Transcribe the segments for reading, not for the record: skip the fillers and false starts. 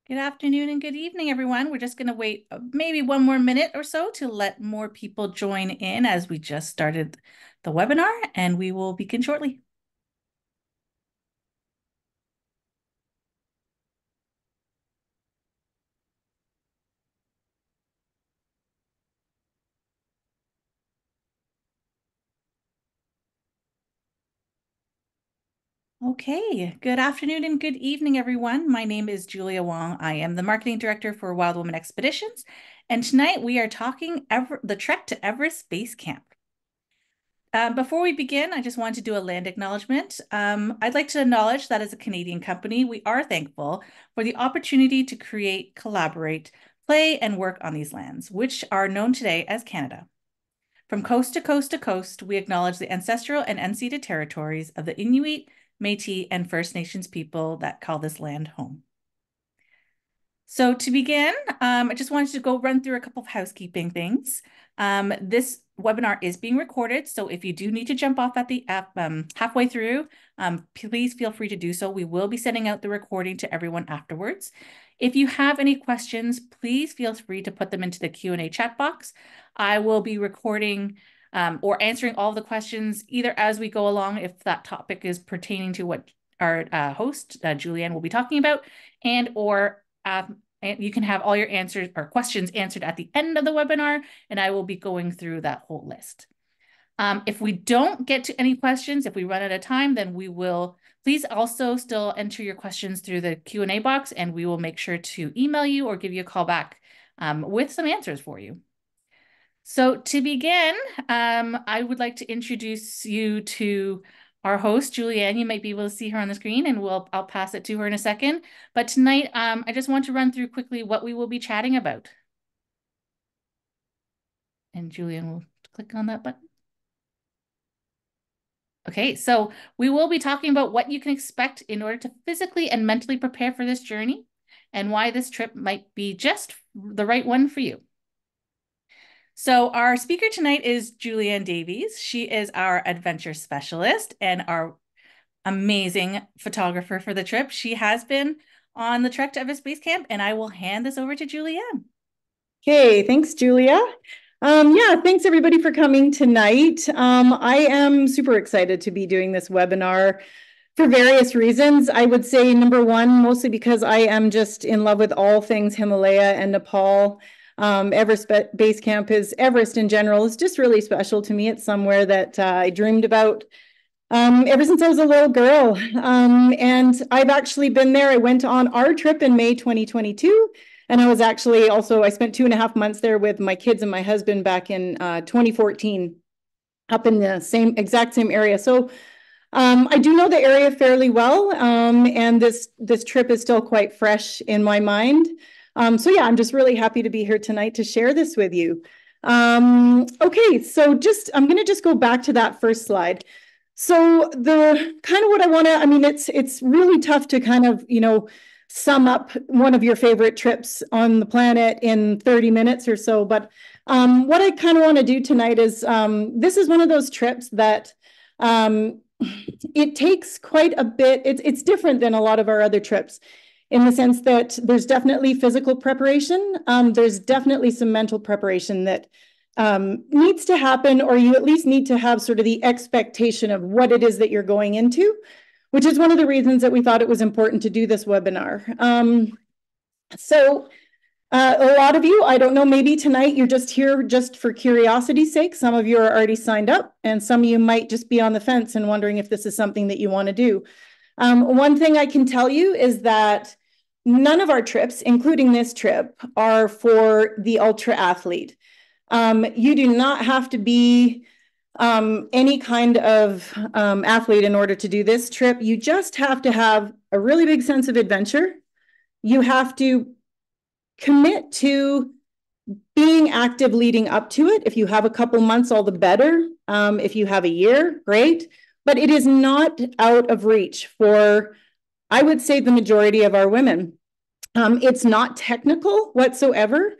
Good afternoon and good evening, everyone. We're just going to wait maybe one more minute or so to let more people join in as we just started the webinar, and we will begin shortly. Okay, good afternoon and good evening, everyone. My name is Julia Wong. I am the Marketing Director for Wild Woman Expeditions, and tonight we are talking the trek to Everest Base Camp. Before we begin, I just want to do a land acknowledgement. I'd like to acknowledge that as a Canadian company, we are thankful for the opportunity to create, collaborate, play, and work on these lands, which are known today as Canada. From coast to coast to coast, we acknowledge the ancestral and unceded territories of the Inuit, Métis, and First Nations people that call this land home. So to begin, I just wanted to go run through a couple of housekeeping things. This webinar is being recorded, so if you do need to jump off at the halfway through, please feel free to do so. We will be sending out the recording to everyone afterwards. If you have any questions, please feel free to put them into the Q&A chat box. I will be recording or answering all the questions either as we go along if that topic is pertaining to what our host, Julianne, will be talking about, and you can have all your answers or questions answered at the end of the webinar, and I will be going through that whole list. If we don't get to any questions, if we run out of time, then we will, please also still enter your questions through the Q&A box, and we will make sure to email you or give you a call back with some answers for you. So to begin, I would like to introduce you to our host, Julianne. You might be able to see her on the screen, and I'll pass it to her in a second. But tonight, I just want to run through quickly what we will be chatting about. And Julianne will click on that button. Okay, so we will be talking about what you can expect in order to physically and mentally prepare for this journey, and why this trip might be just the right one for you. So our speaker tonight is Julianne Davies. She is our adventure specialist and our amazing photographer for the trip. She has been on the trek to Everest Base Camp, and I will hand this over to Julianne. Okay, thanks, Julia. Yeah, thanks everybody for coming tonight. I am super excited to be doing this webinar for various reasons. I would say number one, mostly because I am just in love with all things Himalaya and Nepal. Everest Base Camp Everest in general is just really special to me. It's somewhere that I dreamed about ever since I was a little girl. And I've actually been there. I went on our trip in May 2022. And I was actually also, I spent 2.5 months there with my kids and my husband back in 2014, up in the exact same area. So I do know the area fairly well. And this trip is still quite fresh in my mind. So yeah, I'm just really happy to be here tonight to share this with you. Okay, so I'm going to just go back to that first slide. So the kind of what I want to, I mean, it's really tough to kind of, sum up one of your favorite trips on the planet in 30 minutes or so. But what I kind of want to do tonight is, this is one of those trips that it takes quite a bit. It's different than a lot of our other trips in the sense that there's definitely physical preparation. There's definitely some mental preparation that needs to happen, or you at least need to have sort of the expectation of what it is that you're going into, which is one of the reasons that we thought it was important to do this webinar. So a lot of you, I don't know, maybe tonight you're just here just for curiosity's sake. Some of you are already signed up, and some of you might just be on the fence and wondering if this is something that you want to do. One thing I can tell you is that none of our trips, including this trip, are for the ultra athlete. You do not have to be any kind of athlete in order to do this trip. You just have to have a really big sense of adventure. You have to commit to being active leading up to it. If you have a couple months, all the better. If you have a year, great. But it is not out of reach for, I would say, the majority of our women. It's not technical whatsoever.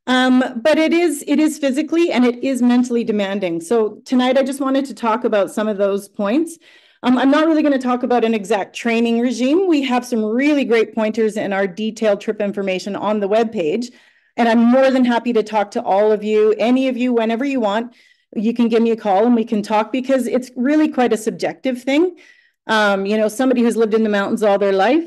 But it is physically and it is mentally demanding. So tonight I just wanted to talk about some of those points. I'm not really going to talk about an exact training regime. We have some really great pointers in our detailed trip information on the webpage. And I'm more than happy to talk to all of you, any of you, whenever you want. You can give me a call and we can talk, because it's really quite a subjective thing. Somebody who's lived in the mountains all their life,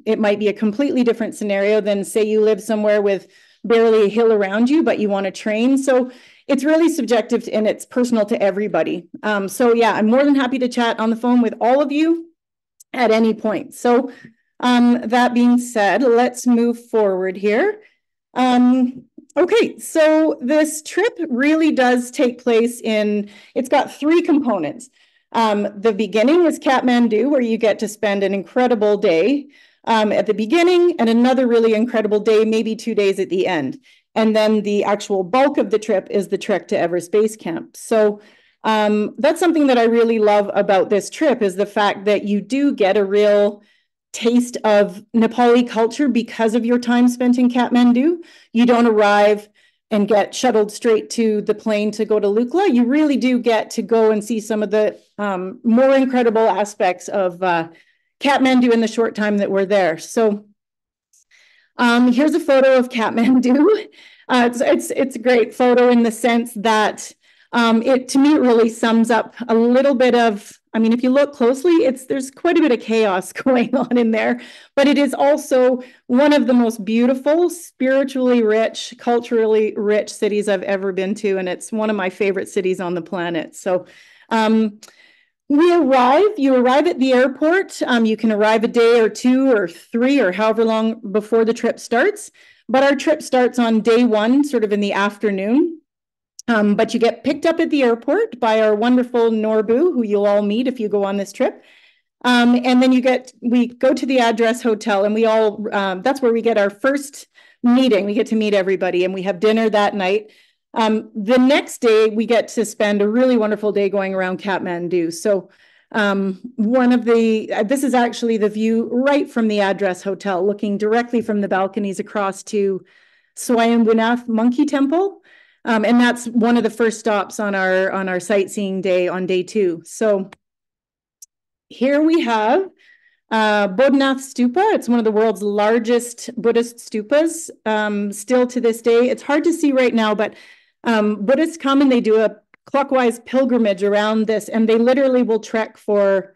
it might be a completely different scenario than, say, you live somewhere with barely a hill around you, but you want to train. So it's really subjective and it's personal to everybody. So yeah, I'm more than happy to chat on the phone with all of you at any point. So that being said, let's move forward here. Okay, so this trip really does take place it's got three components. The beginning is Kathmandu, where you get to spend an incredible day at the beginning and another really incredible day, maybe 2 days at the end. And then the actual bulk of the trip is the trek to Everest Base Camp. So that's something that I really love about this trip, is the fact that you do get a real taste of Nepali culture because of your time spent in Kathmandu. You don't arrive and get shuttled straight to the plane to go to Lukla. You really do get to go and see some of the more incredible aspects of Kathmandu in the short time that we're there. So here's a photo of Kathmandu. It's a great photo in the sense that to me, it really sums up a little bit of, if you look closely, there's quite a bit of chaos going on in there, but it is also one of the most beautiful, spiritually rich, culturally rich cities I've ever been to, and it's one of my favorite cities on the planet. So you arrive at the airport. You can arrive a day or 2 or 3 or however long before the trip starts, but our trip starts on day 1, sort of in the afternoon. But you get picked up at the airport by our wonderful Norbu, who you'll all meet if you go on this trip. And then we go to the address hotel, and that's where we get our first meeting. We get to meet everybody, and we have dinner that night. The next day, we get to spend a really wonderful day going around Kathmandu. So this is actually the view right from the address hotel, looking directly from the balconies across to Swayambhunath Monkey Temple. And that's one of the first stops on our sightseeing day on day 2. So here we have Bodhnath Stupa. It's one of the world's largest Buddhist stupas. Still to this day, it's hard to see right now, but Buddhists come and they do a clockwise pilgrimage around this, and they literally will trek for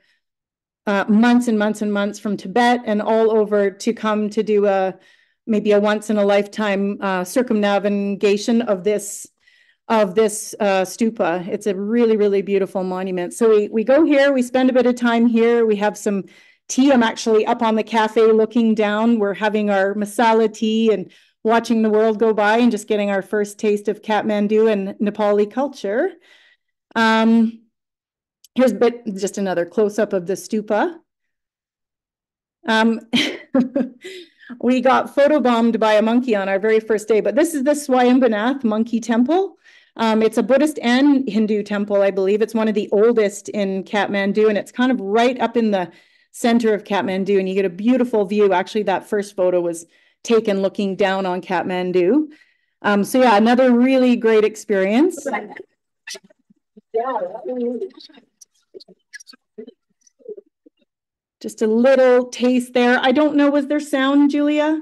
months and months and months from Tibet and all over to come to do maybe a once in a lifetime circumnavigation of this stupa. It's a really, really beautiful monument. So we go here, we spend a bit of time here. We have some tea. I'm actually up on the cafe looking down. We're having our masala tea and watching the world go by and just getting our first taste of Kathmandu and Nepali culture. Here's just another close-up of the stupa. We got photobombed by a monkey on our very first day, but this is the Swayambhunath Monkey Temple. It's a Buddhist and Hindu temple, I believe. It's one of the oldest in Kathmandu, and it's kind of right up in the center of Kathmandu, and you get a beautiful view. Actually, that first photo was taken looking down on Kathmandu. So yeah, another really great experience. Just a little taste there. I don't know, was there sound, Julia?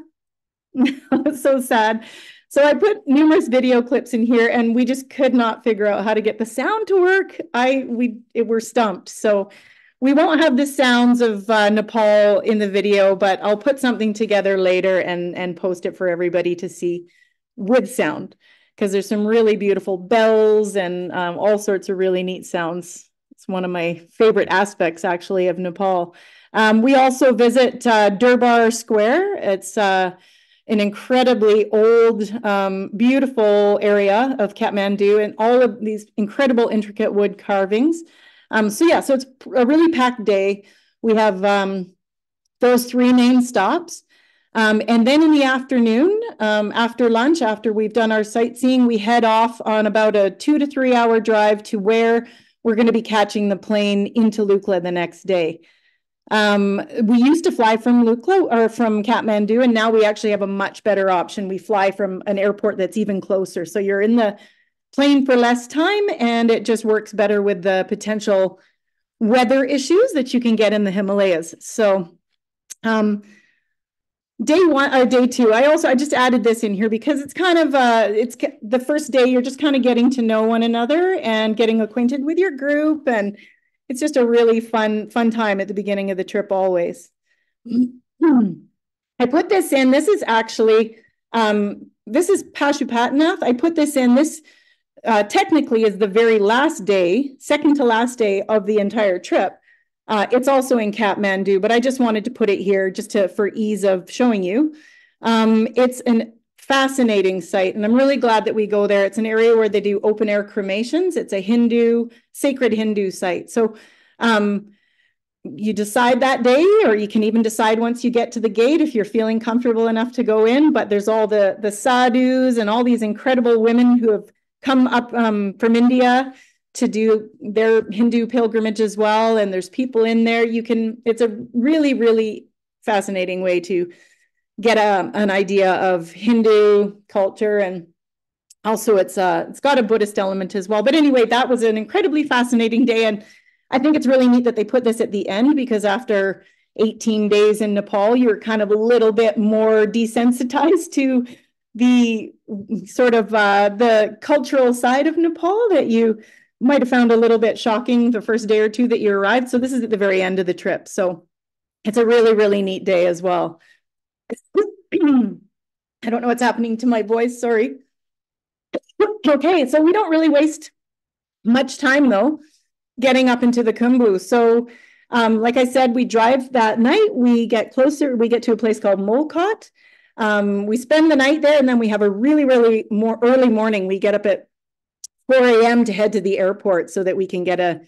So sad. So I put numerous video clips in here, and we just could not figure out how to get the sound to work. We're stumped. So we won't have the sounds of Nepal in the video, but I'll put something together later and post it for everybody to see with sound, because there's some really beautiful bells and all sorts of really neat sounds. It's one of my favorite aspects, actually, of Nepal. We also visit Durbar Square. It's an incredibly old, beautiful area of Kathmandu, and all of these incredible intricate wood carvings. So it's a really packed day. We have those 3 main stops. And then in the afternoon, after lunch, after we've done our sightseeing, we head off on about a 2 to 3 hour drive to where we're going to be catching the plane into Lukla the next day. We used to fly from Lukla or from Kathmandu, and now we actually have a much better option. We fly from an airport that's even closer. So you're in the plane for less time, and it just works better with the potential weather issues that you can get in the Himalayas. So day one or day two, I just added this in here because it's kind of it's the first day you're just kind of getting to know one another and getting acquainted with your group, and it's just a really fun time at the beginning of the trip always. I put this in. This is actually this is Pashupatinath. I put this in. This technically is the very last day, second to last day of the entire trip. It's also in Kathmandu, but I just wanted to put it here just for ease of showing you. It's a fascinating site, and I'm really glad that we go there. It's an area where they do open air cremations. It's a sacred Hindu site. So you decide that day, or you can even decide once you get to the gate if you're feeling comfortable enough to go in. But there's all the sadhus and all these incredible women who have come up from India to do their Hindu pilgrimage as well. And there's people in there. It's a really, really fascinating way to get an idea of Hindu culture. And also it's got a Buddhist element as well. But anyway, that was an incredibly fascinating day. And I think it's really neat that they put this at the end, because after 18 days in Nepal, you're kind of a little bit more desensitized to the sort of the cultural side of Nepal that you might have found a little bit shocking the first day or two that you arrived. So this is at the very end of the trip. So it's a really, really neat day as well. I don't know what's happening to my voice. Sorry. Okay, so we don't really waste much time though getting up into the Khumbu. So like I said, we drive that night. We get closer. We get to a place called Molkot. We spend the night there, and then we have a really, really early morning. We get up at 4 a.m. to head to the airport so that we can get a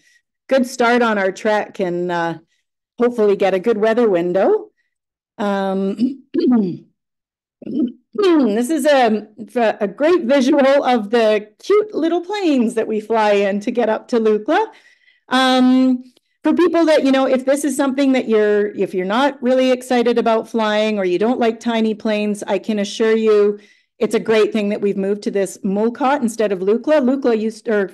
good start on our trek and hopefully get a good weather window. This is a great visual of the cute little planes that we fly in to get up to Lukla. For people that, if this is something that if you're not really excited about flying or you don't like tiny planes, I can assure you it's a great thing that we've moved to this Molkot instead of Lukla.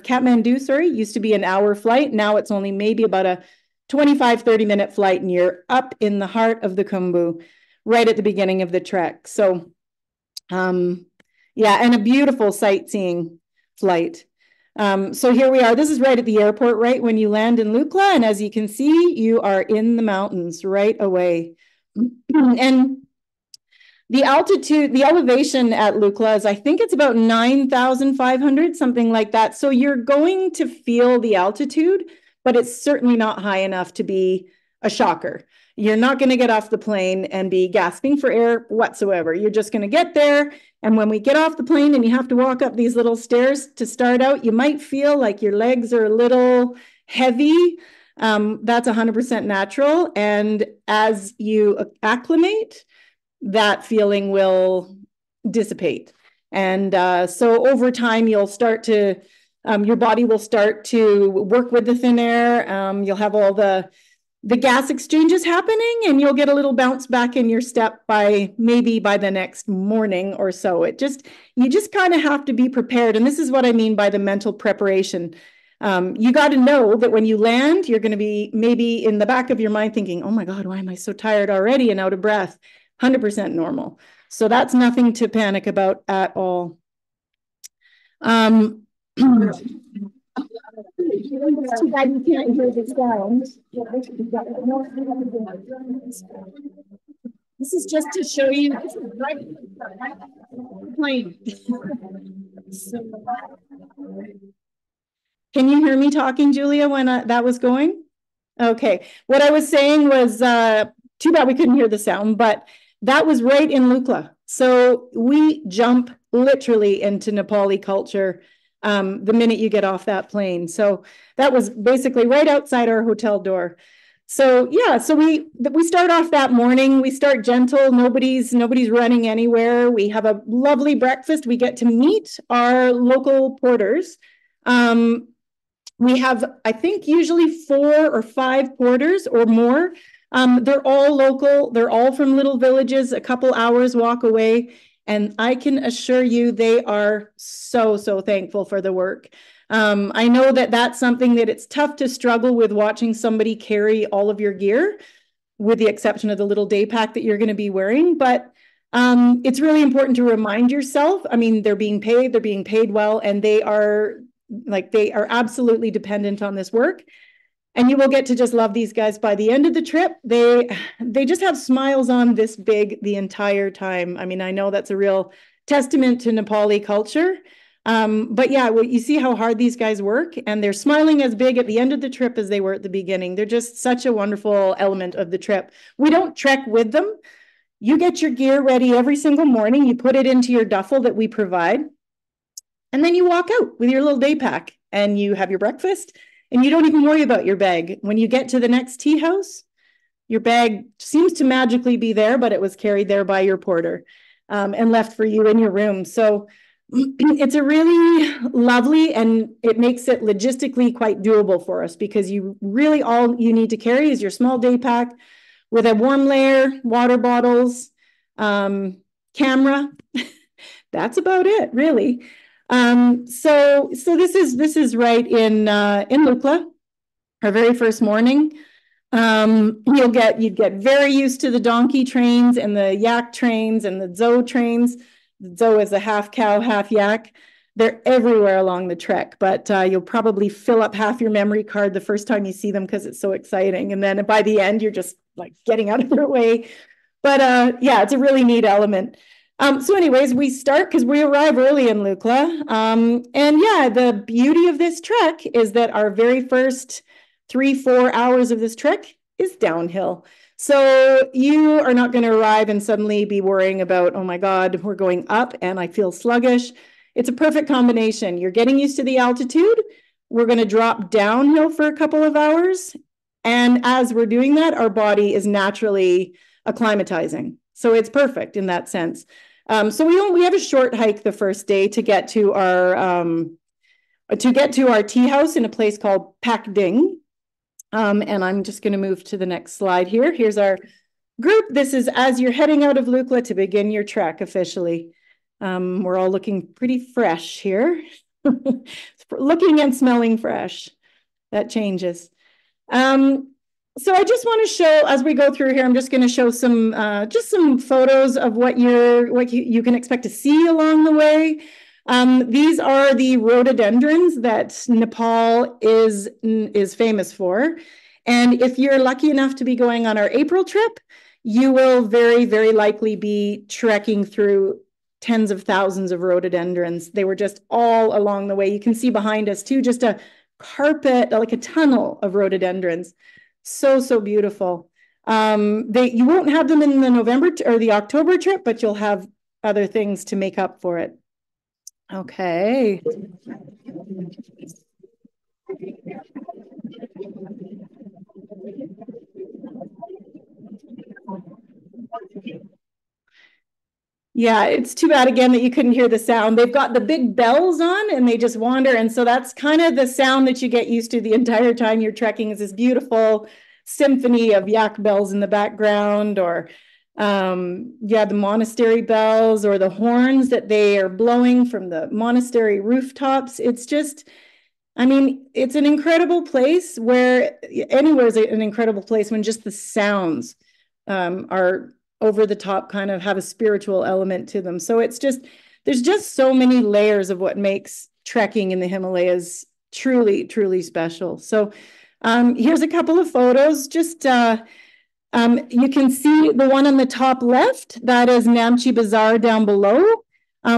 Kathmandu, used to be an hour flight. Now it's only maybe about a 25-30-minute flight, and you're up in the heart of the Khumbu right at the beginning of the trek. So, yeah, and a beautiful sightseeing flight. So here we are. This is right at the airport, right when you land in Lukla. And as you can see, you are in the mountains right away. And the altitude, the elevation at Lukla is, I think it's about 9,500, something like that. So you're going to feel the altitude, but it's certainly not high enough to be a shocker. You're not going to get off the plane and be gasping for air whatsoever. You're just going to get there. And when we get off the plane and you have to walk up these little stairs to start out, you might feel like your legs are a little heavy. That's 100% natural. And as you acclimate, that feeling will dissipate. And so over time, you'll start to, your body will start to work with the thin air. You'll have all the gas exchanges happening, and you'll get a little bounce back in your step maybe by the next morning or so. You just kind of have to be prepared. And this is what I mean by the mental preparation. You got to know that when you land, you're going to be maybe in the back of your mind thinking, oh my God, why am I so tired already and out of breath? 100% normal. So that's nothing to panic about at all. It's too bad you can't hear the sound. This is just to show you. Can you hear me talking, Julia, when that was going? Okay. What I was saying was, too bad we couldn't hear the sound, but that was right in Lukla. So we jump literally into Nepali culture the minute you get off that plane. So that was basically right outside our hotel door. So yeah, so we start off that morning. We start gentle. Nobody's running anywhere. We have a lovely breakfast. We get to meet our local porters. We have, I think, usually 4 or 5 porters or more. They're all local. They're all from little villages, a couple hours walk away. And I can assure you they are so, so thankful for the work. I know that that's something that it's tough to struggle with watching somebody carry all of your gear, with the exception of the little day pack that you're going to be wearing. But it's really important to remind yourself, I mean, they're being paid well, and they are absolutely dependent on this work. And you will get to just love these guys by the end of the trip. They just have smiles on this big the entire time. I mean, I know that's a real testament to Nepali culture. But yeah, well, you see how hard these guys work, and they're smiling as big at the end of the trip as they were at the beginning. They're just such a wonderful element of the trip. We don't trek with them. You get your gear ready every single morning. You put it into your duffel that we provide, and then you walk out with your little day pack and you have your breakfast, and you don't even worry about your bag. When you get to the next tea house, your bag seems to magically be there, but it was carried there by your porter and left for you in your room. So it's a really lovely, and it makes it logistically quite doable for us, because you really, all you need to carry is your small day pack with a warm layer, water bottles, camera. That's about it, really. So this is right in Lukla, our very first morning. You'd get very used to the donkey trains and the yak trains and the Zo trains. The Zo is a half cow, half yak. They're everywhere along the trek, but you'll probably fill up half your memory card the first time you see them, because it's so exciting. And then by the end, you're just like getting out of their way. But yeah, it's a really neat element. So anyways, we start because we arrive early in Lukla. And yeah, the beauty of this trek is that our very first 3-4 hours of this trek is downhill. So you are not going to arrive and suddenly be worrying about, oh my God, we're going up and I feel sluggish. It's a perfect combination. You're getting used to the altitude. We're going to drop downhill for a couple of hours. And as we're doing that, our body is naturally acclimatizing. So it's perfect in that sense. So we have a short hike the first day to get to our tea house in a place called Pak Ding. And I'm just going to move to the next slide here. Here's our group. This is as you're heading out of Lukla to begin your trek officially. We're all looking pretty fresh here. Looking and smelling fresh. That changes. So I just want to show, as we go through here, I'm just going to show some just some photos of what you can expect to see along the way. These are the rhododendrons that Nepal is famous for. And if you're lucky enough to be going on our April trip, you will very, very likely be trekking through tens of thousands of rhododendrons. They were just all along the way. You can see behind us too, just a carpet, like a tunnel of rhododendrons. So beautiful. You won't have them in the November or the October trip, but you'll have other things to make up for it. Okay. Yeah, it's too bad again that you couldn't hear the sound. They've got the big bells on and they just wander. And so that's kind of the sound that you get used to the entire time you're trekking, is this beautiful symphony of yak bells in the background, or yeah, the monastery bells, or the horns that they are blowing from the monastery rooftops. It's just, I mean, it's an incredible place where anywhere is an incredible place when just the sounds are over the top, kind of have a spiritual element to them. So it's just, there's just so many layers of what makes trekking in the Himalayas truly, truly special. So here's a couple of photos. Just you can see the one on the top left, that is Namche Bazaar down below.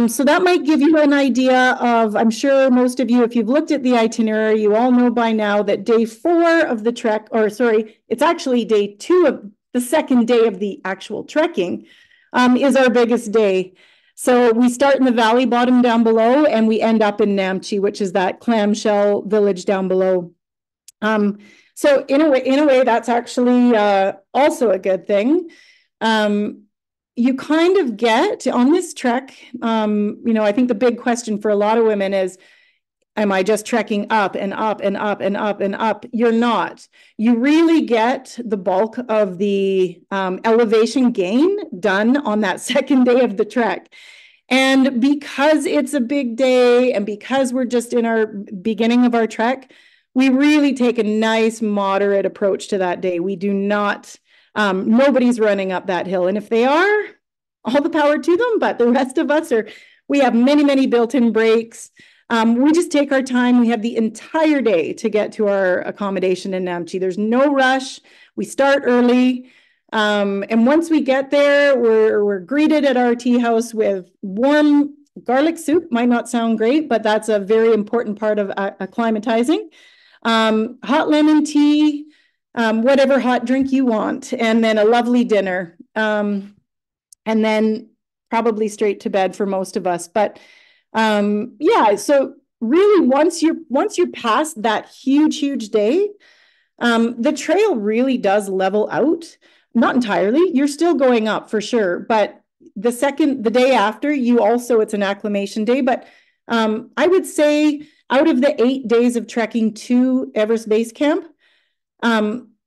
So that might give you an idea of, I'm sure most of you, if you've looked at the itinerary, you all know by now that day 4 of the trek, or sorry, it's actually day 2 of the second day of the actual trekking, is our biggest day. So we start in the valley bottom down below, and we end up in Namche, which is that clamshell village down below. So in a way, that's actually also a good thing. You kind of get on this trek, I think the big question for a lot of women is, am I just trekking up and up and up and up and up? You're not. You really get the bulk of the elevation gain done on that second day of the trek. And because it's a big day and because we're just in our beginning of our trek, we really take a nice moderate approach to that day. We do not, nobody's running up that hill. And if they are, all the power to them, but the rest of us we have many, many built-in breaks. We just take our time. We have the entire day to get to our accommodation in Namche. There's no rush. We start early. And once we get there, we're greeted at our tea house with warm garlic soup. Might not sound great, but that's a very important part of acclimatizing. Hot lemon tea, whatever hot drink you want, and then a lovely dinner. And then probably straight to bed for most of us. But yeah, so really once you're past that huge day, the trail really does level out. Not entirely, you're still going up for sure, but the day after, it's an acclimation day. But I would say out of the 8 days of trekking to Everest Base Camp,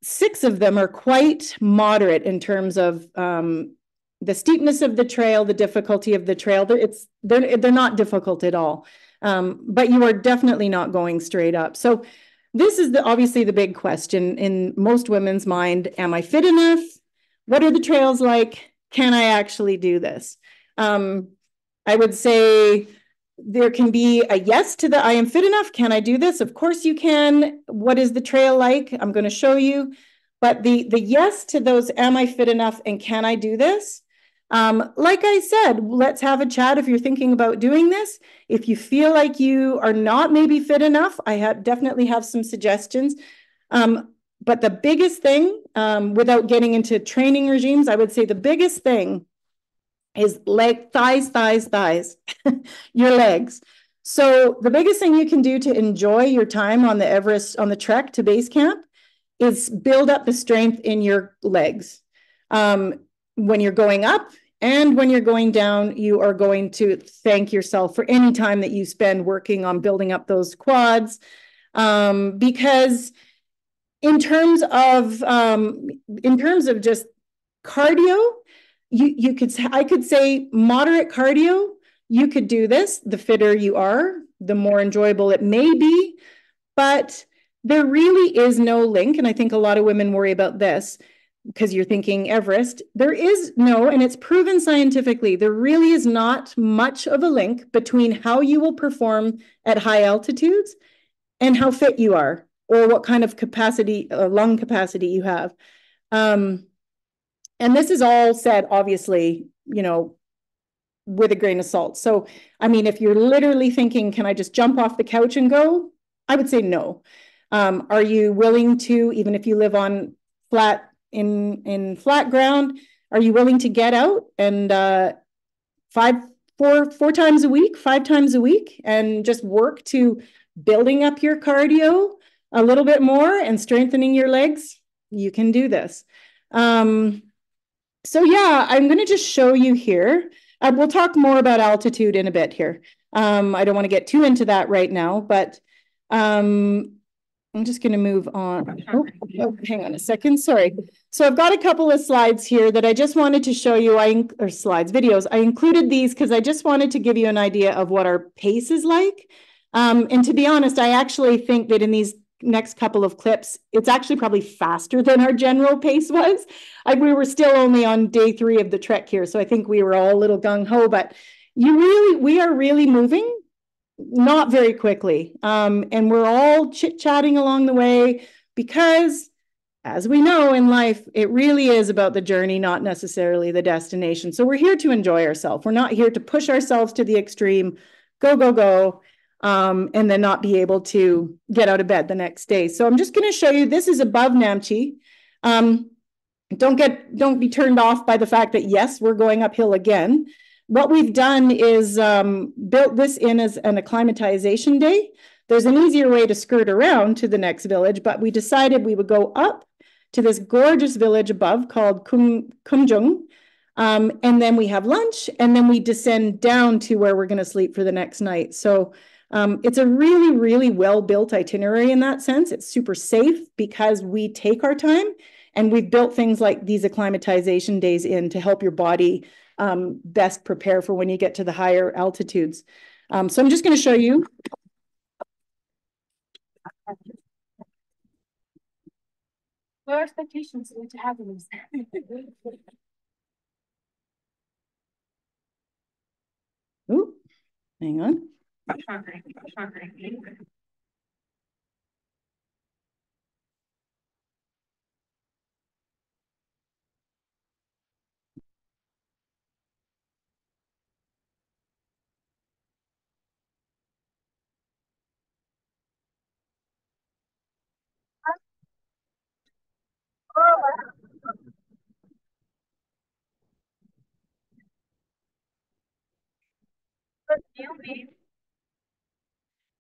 6 of them are quite moderate in terms of the steepness of the trail, the difficulty of the trail. They're not difficult at all, but you are definitely not going straight up. So this is obviously the big question in most women's mind. Am I fit enough? What are the trails like? Can I actually do this? I would say there can be a yes to the I am fit enough. Can I do this? Of course you can. What is the trail like? I'm going to show you. But the yes to those, am I fit enough and can I do this? Like I said, let's have a chat if you're thinking about doing this. If you feel like you are not maybe fit enough, I definitely have some suggestions. But the biggest thing, without getting into training regimes, I would say the biggest thing is thighs, your legs. So the biggest thing you can do to enjoy your time on the Everest, on the trek to base camp, is build up the strength in your legs. When you're going up and when you're going down, you are going to thank yourself for any time that you spend working on building up those quads. Because in terms of just cardio, I could say moderate cardio, you could do this. The fitter you are, the more enjoyable it may be, but there really is no link. And I think a lot of women worry about this because you're thinking Everest. There is no, and it's proven scientifically, there really is not much of a link between how you will perform at high altitudes and how fit you are, or what kind of capacity, lung capacity you have. And this is all said, obviously, with a grain of salt. So, I mean, if you're literally thinking, can I just jump off the couch and go? I would say no. Are you willing to, even if you live on flat ground, are you willing to get out and 5 times a week, 5 times a week, and just work to building up your cardio a little bit more and strengthening your legs? You can do this. So yeah, I'm going to just show you here. We'll talk more about altitude in a bit here. I don't want to get too into that right now, but I'm just going to move on. Oh, hang on a second. Sorry. So I've got a couple of slides here that I just wanted to show you, videos. I included these because I just wanted to give you an idea of what our pace is like. And to be honest, I actually think that in these next couple of clips, it's actually probably faster than our general pace was. We were still only on day 3 of the trek here, so I think we were all a little gung-ho, but we are really moving, not very quickly. And we're all chit-chatting along the way because, as we know in life, it really is about the journey, not necessarily the destination. So we're here to enjoy ourselves. We're not here to push ourselves to the extreme, go, and then not be able to get out of bed the next day. So I'm just going to show you, this is above Namche. Don't be turned off by the fact that, yes, we're going uphill again. What we've done is built this in as an acclimatization day. There's an easier way to skirt around to the next village, but we decided we would go up to this gorgeous village above called Kumjung. And then we have lunch, and then we descend down to where we're going to sleep for the next night. So it's a really, really well-built itinerary in that sense. It's super safe because we take our time, and we've built things like these acclimatization days in to help your body best prepare for when you get to the higher altitudes. So I'm just going to show you. What are expectations to have this? Ooh, hang on.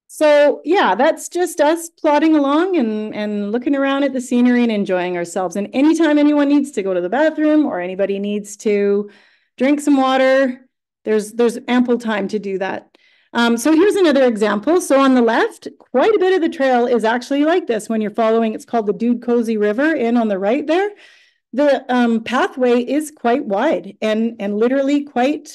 So yeah, that's just us plodding along and looking around at the scenery and enjoying ourselves. And anytime anyone needs to go to the bathroom or anybody needs to drink some water, there's ample time to do that. So here's another example. So on the left, quite a bit of the trail is actually like this when you're following. It's called the Dude Cozy River in on the right there. The pathway is quite wide and literally quite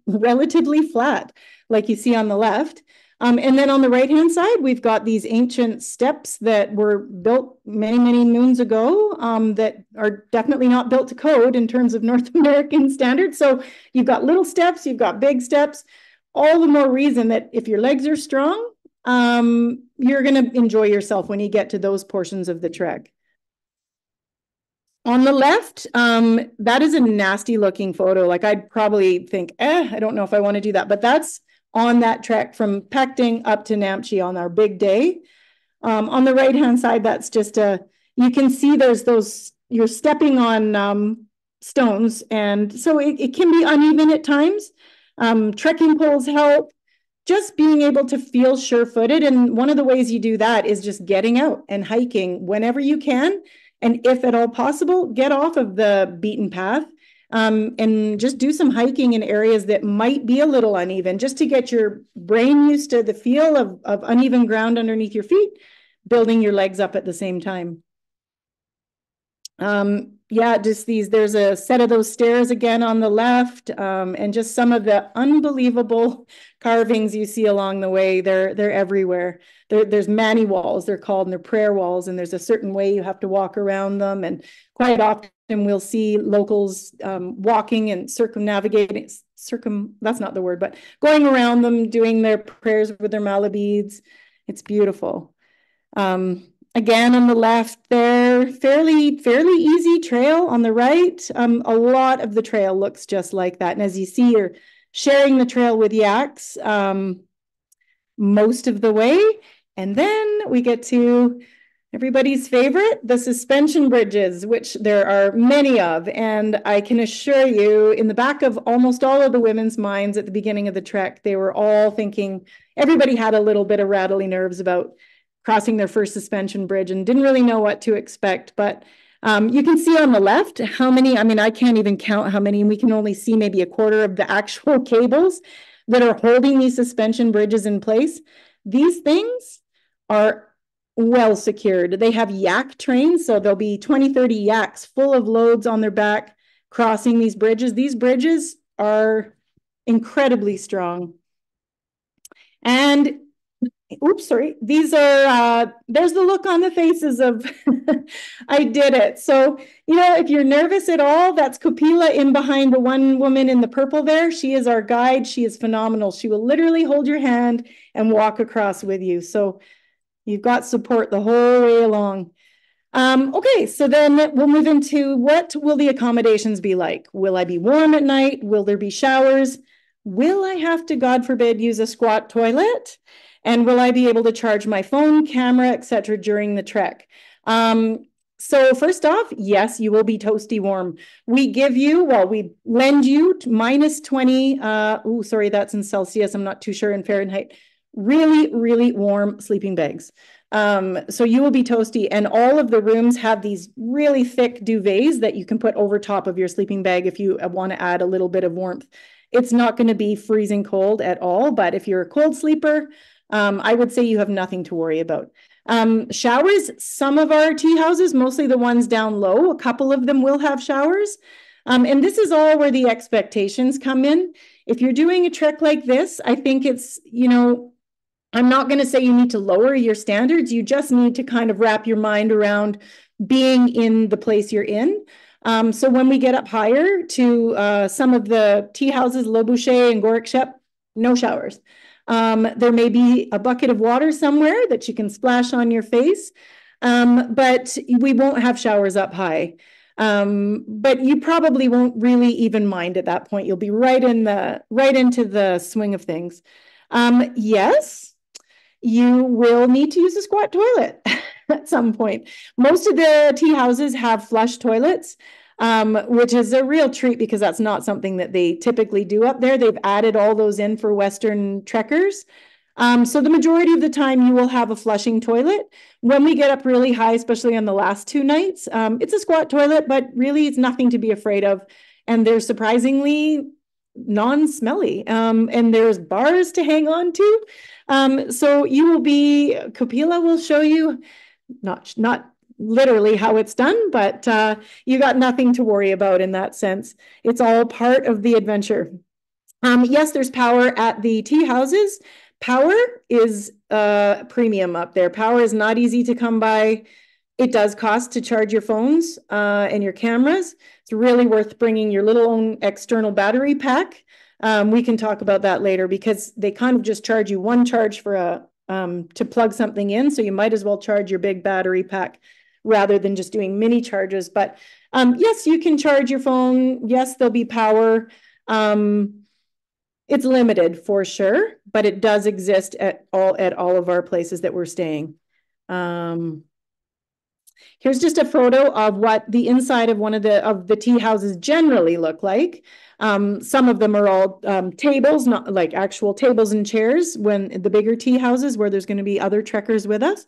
relatively flat, like you see on the left. And then on the right-hand side, we've got these ancient steps that were built many, many moons ago that are definitely not built to code in terms of North American standards. So you've got little steps, you've got big steps, all the more reason that if your legs are strong, you're going to enjoy yourself when you get to those portions of the trek. On the left, that is a nasty looking photo. Like I'd probably think, I don't know if I want to do that, but that's on that trek from Pecting up to Namche on our big day. On the right-hand side, that's just you can see there's those, you're stepping on stones. And so it can be uneven at times. Trekking poles help. Just being able to feel sure-footed. And one of the ways you do that is just getting out and hiking whenever you can. And if at all possible, get off of the beaten path and just do some hiking in areas that might be a little uneven, just to get your brain used to the feel of uneven ground underneath your feet, building your legs up at the same time. Yeah, just there's a set of those stairs again on the left, and just some of the unbelievable carvings you see along the way. They're everywhere. There's mani walls, they're called, and they're prayer walls, and there's a certain way you have to walk around them. And quite often we'll see locals walking and circumnavigating, that's not the word, but going around them, doing their prayers with their mala beads. It's beautiful. Again, on the left there, fairly easy trail. On the right, a lot of the trail looks just like that. And as you see, you're sharing the trail with yaks most of the way. And then we get to everybody's favorite, the suspension bridges, which there are many of. And I can assure you, in the back of almost all of the women's minds at the beginning of the trek, they were all thinking, everybody had a little bit of rattly nerves about crossing their first suspension bridge and didn't really know what to expect. But you can see on the left how many, I mean, I can't even count how many, and we can only see maybe a quarter of the actual cables that are holding these suspension bridges in place. These things are well secured. They have yak trains, so there'll be 20, 30 yaks full of loads on their back crossing these bridges. These bridges are incredibly strong. And oops, sorry. These are, there's the look on the faces of, I did it. So, you know, if you're nervous at all, that's Kopila in behind the one woman in the purple there. She is our guide. She is phenomenal. She will literally hold your hand and walk across with you. So you've got support the whole way along. Okay, so then we'll move into what will the accommodations be like? Will I be warm at night? Will there be showers? Will I have to, God forbid, use a squat toilet? And will I be able to charge my phone, camera, etc. during the trek? So first off, yes, you will be toasty warm. We give you, well, we lend you minus 20, oh, sorry, that's in Celsius. I'm not too sure in Fahrenheit. Really, really warm sleeping bags. So you will be toasty, and all of the rooms have these really thick duvets that you can put over top of your sleeping bag if you want to add a little bit of warmth. It's not going to be freezing cold at all, but if you're a cold sleeper, I would say you have nothing to worry about. Showers, some of our tea houses, mostly the ones down low, a couple of them will have showers. And this is all where the expectations come in. If you're doing a trek like this, I think it's, I'm not going to say you need to lower your standards. You just need to kind of wrap your mind around being in the place you're in. So when we get up higher to some of the tea houses, Le Boucher and Gorikshep, no showers. There may be a bucket of water somewhere that you can splash on your face, but we won't have showers up high. But you probably won't really even mind at that point. You'll be right into the swing of things. Yes, you will need to use a squat toilet at some point. Most of the tea houses have flush toilets, which is a real treat because that's not something that they typically do up there. They've added all those in for Western trekkers. So the majority of the time you will have a flushing toilet. When we get up really high, especially on the last 2 nights, it's a squat toilet, but really it's nothing to be afraid of. And they're surprisingly non-smelly. And there's bars to hang on to. So you will be, Kapila will show you, not literally how it's done, but you got nothing to worry about in that sense. It's all part of the adventure. Yes, there's power at the tea houses. Power is premium up there. Power is not easy to come by. It does cost to charge your phones and your cameras. It's really worth bringing your little own external battery pack. We can talk about that later because they kind of just charge you one charge for to plug something in. So you might as well charge your big battery pack rather than just doing mini charges. But yes, you can charge your phone. Yes, there'll be power. It's limited for sure, but it does exist at all of our places that we're staying. Here's just a photo of what the inside of one of the tea houses generally look like. Some of them are all tables, not like actual tables and chairs when the bigger tea houses where there's going to be other trekkers with us.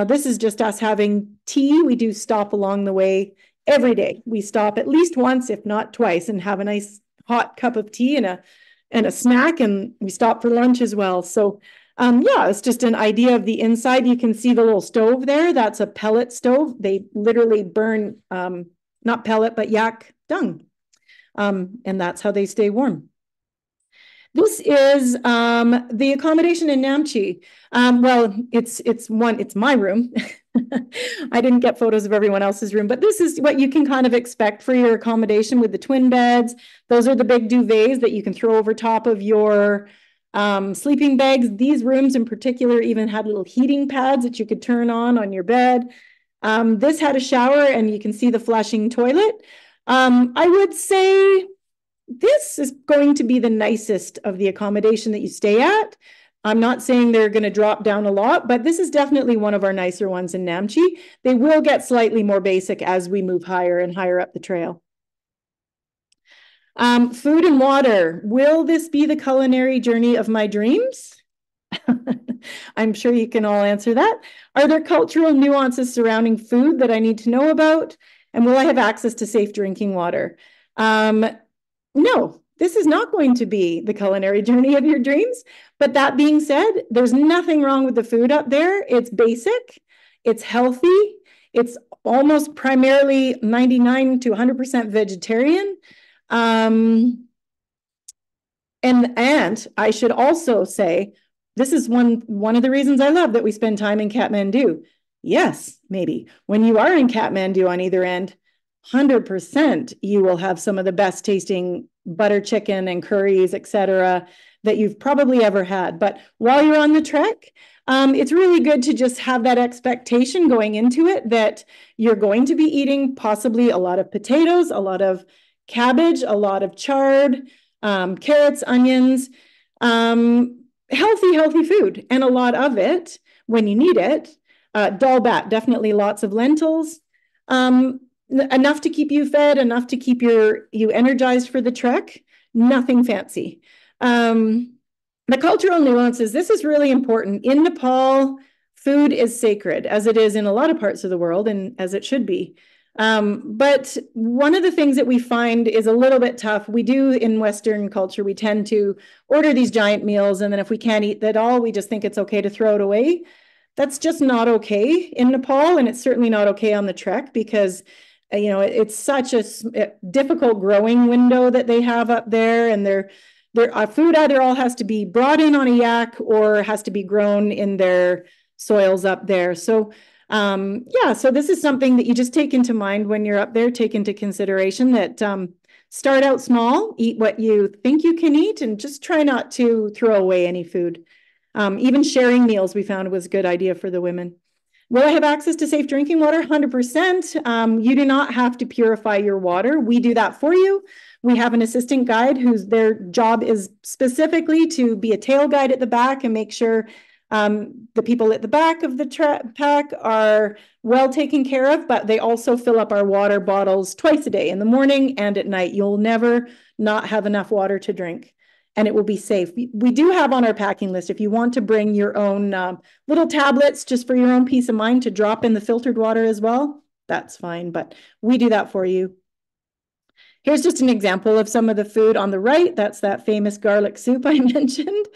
This is just us having tea. We do stop along the way every day. We stop at least once, if not twice, and have a nice hot cup of tea and a snack, and we stop for lunch as well. So yeah, it's just an idea of the inside. You can see the little stove there. That's a pellet stove. They literally burn, not pellet, but yak dung. And that's how they stay warm. This is the accommodation in Namche. Well, it's my room. I didn't get photos of everyone else's room, but this is what you can kind of expect for your accommodation with the twin beds. Those are the big duvets that you can throw over top of your sleeping bags. These rooms in particular even had little heating pads that you could turn on your bed. This had a shower and you can see the flushing toilet. I would say this is going to be the nicest of the accommodation that you stay at. I'm not saying they're going to drop down a lot, but this is definitely one of our nicer ones in Namche. They will get slightly more basic as we move higher and higher up the trail. Food and water. Will this be the culinary journey of my dreams? I'm sure you can all answer that. Are there cultural nuances surrounding food that I need to know about? And will I have access to safe drinking water? No, this is not going to be the culinary journey of your dreams. But that being said, there's nothing wrong with the food up there. It's basic, it's healthy, it's almost primarily 99 to 100% vegetarian. And I should also say, this is one of the reasons I love that we spend time in Kathmandu. Yes, maybe. When you are in Kathmandu on either end, 100% you will have some of the best tasting butter chicken and curries, etc., that you've probably ever had. But while you're on the trek, it's really good to just have that expectation going into it that you're going to be eating possibly a lot of potatoes, a lot of cabbage, a lot of chard, carrots, onions, healthy food, and a lot of it when you need it. Dal bat, definitely lots of lentils. Enough to keep you fed, enough to keep you energized for the trek. Nothing fancy. The cultural nuances, this is really important. In Nepal, food is sacred, as it is in a lot of parts of the world, and as it should be. But one of the things that we find is a little bit tough. We do in Western culture, we tend to order these giant meals, and then if we can't eat that all, we just think it's okay to throw it away. That's just not okay in Nepal, and it's certainly not okay on the trek because It's such a difficult growing window that they have up there, and their food either all has to be brought in on a yak or has to be grown in their soils up there. So yeah, so this is something that you just take into mind when you're up there, take into consideration that start out small, eat what you think you can eat, and just try not to throw away any food. Even sharing meals we found was a good idea for the women. Will I have access to safe drinking water? 100%. You do not have to purify your water. We do that for you. We have an assistant guide whose their job is specifically to be a tail guide at the back and make sure the people at the back of the pack are well taken care of, but they also fill up our water bottles twice a day, in the morning and at night. You'll never not have enough water to drink, and it will be safe. We do have on our packing list, if you want to bring your own little tablets just for your own peace of mind to drop in the filtered water as well, that's fine, but we do that for you. Here's just an example of some of the food on the right. That's that famous garlic soup I mentioned.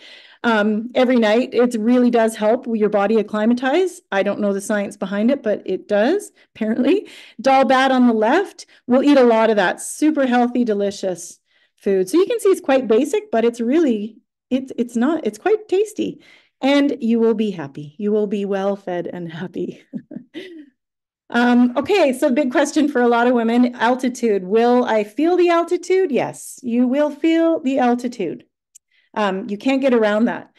Every night, it really does help your body acclimatize. I don't know the science behind it, but it does, apparently. Dal bhat on the left, we'll eat a lot of that. Super healthy, delicious food. So you can see it's quite basic, but it's really, it's quite tasty. And you will be happy. You will be well fed and happy. Okay, so big question for a lot of women, altitude. Will I feel the altitude? Yes, you will feel the altitude. You can't get around that.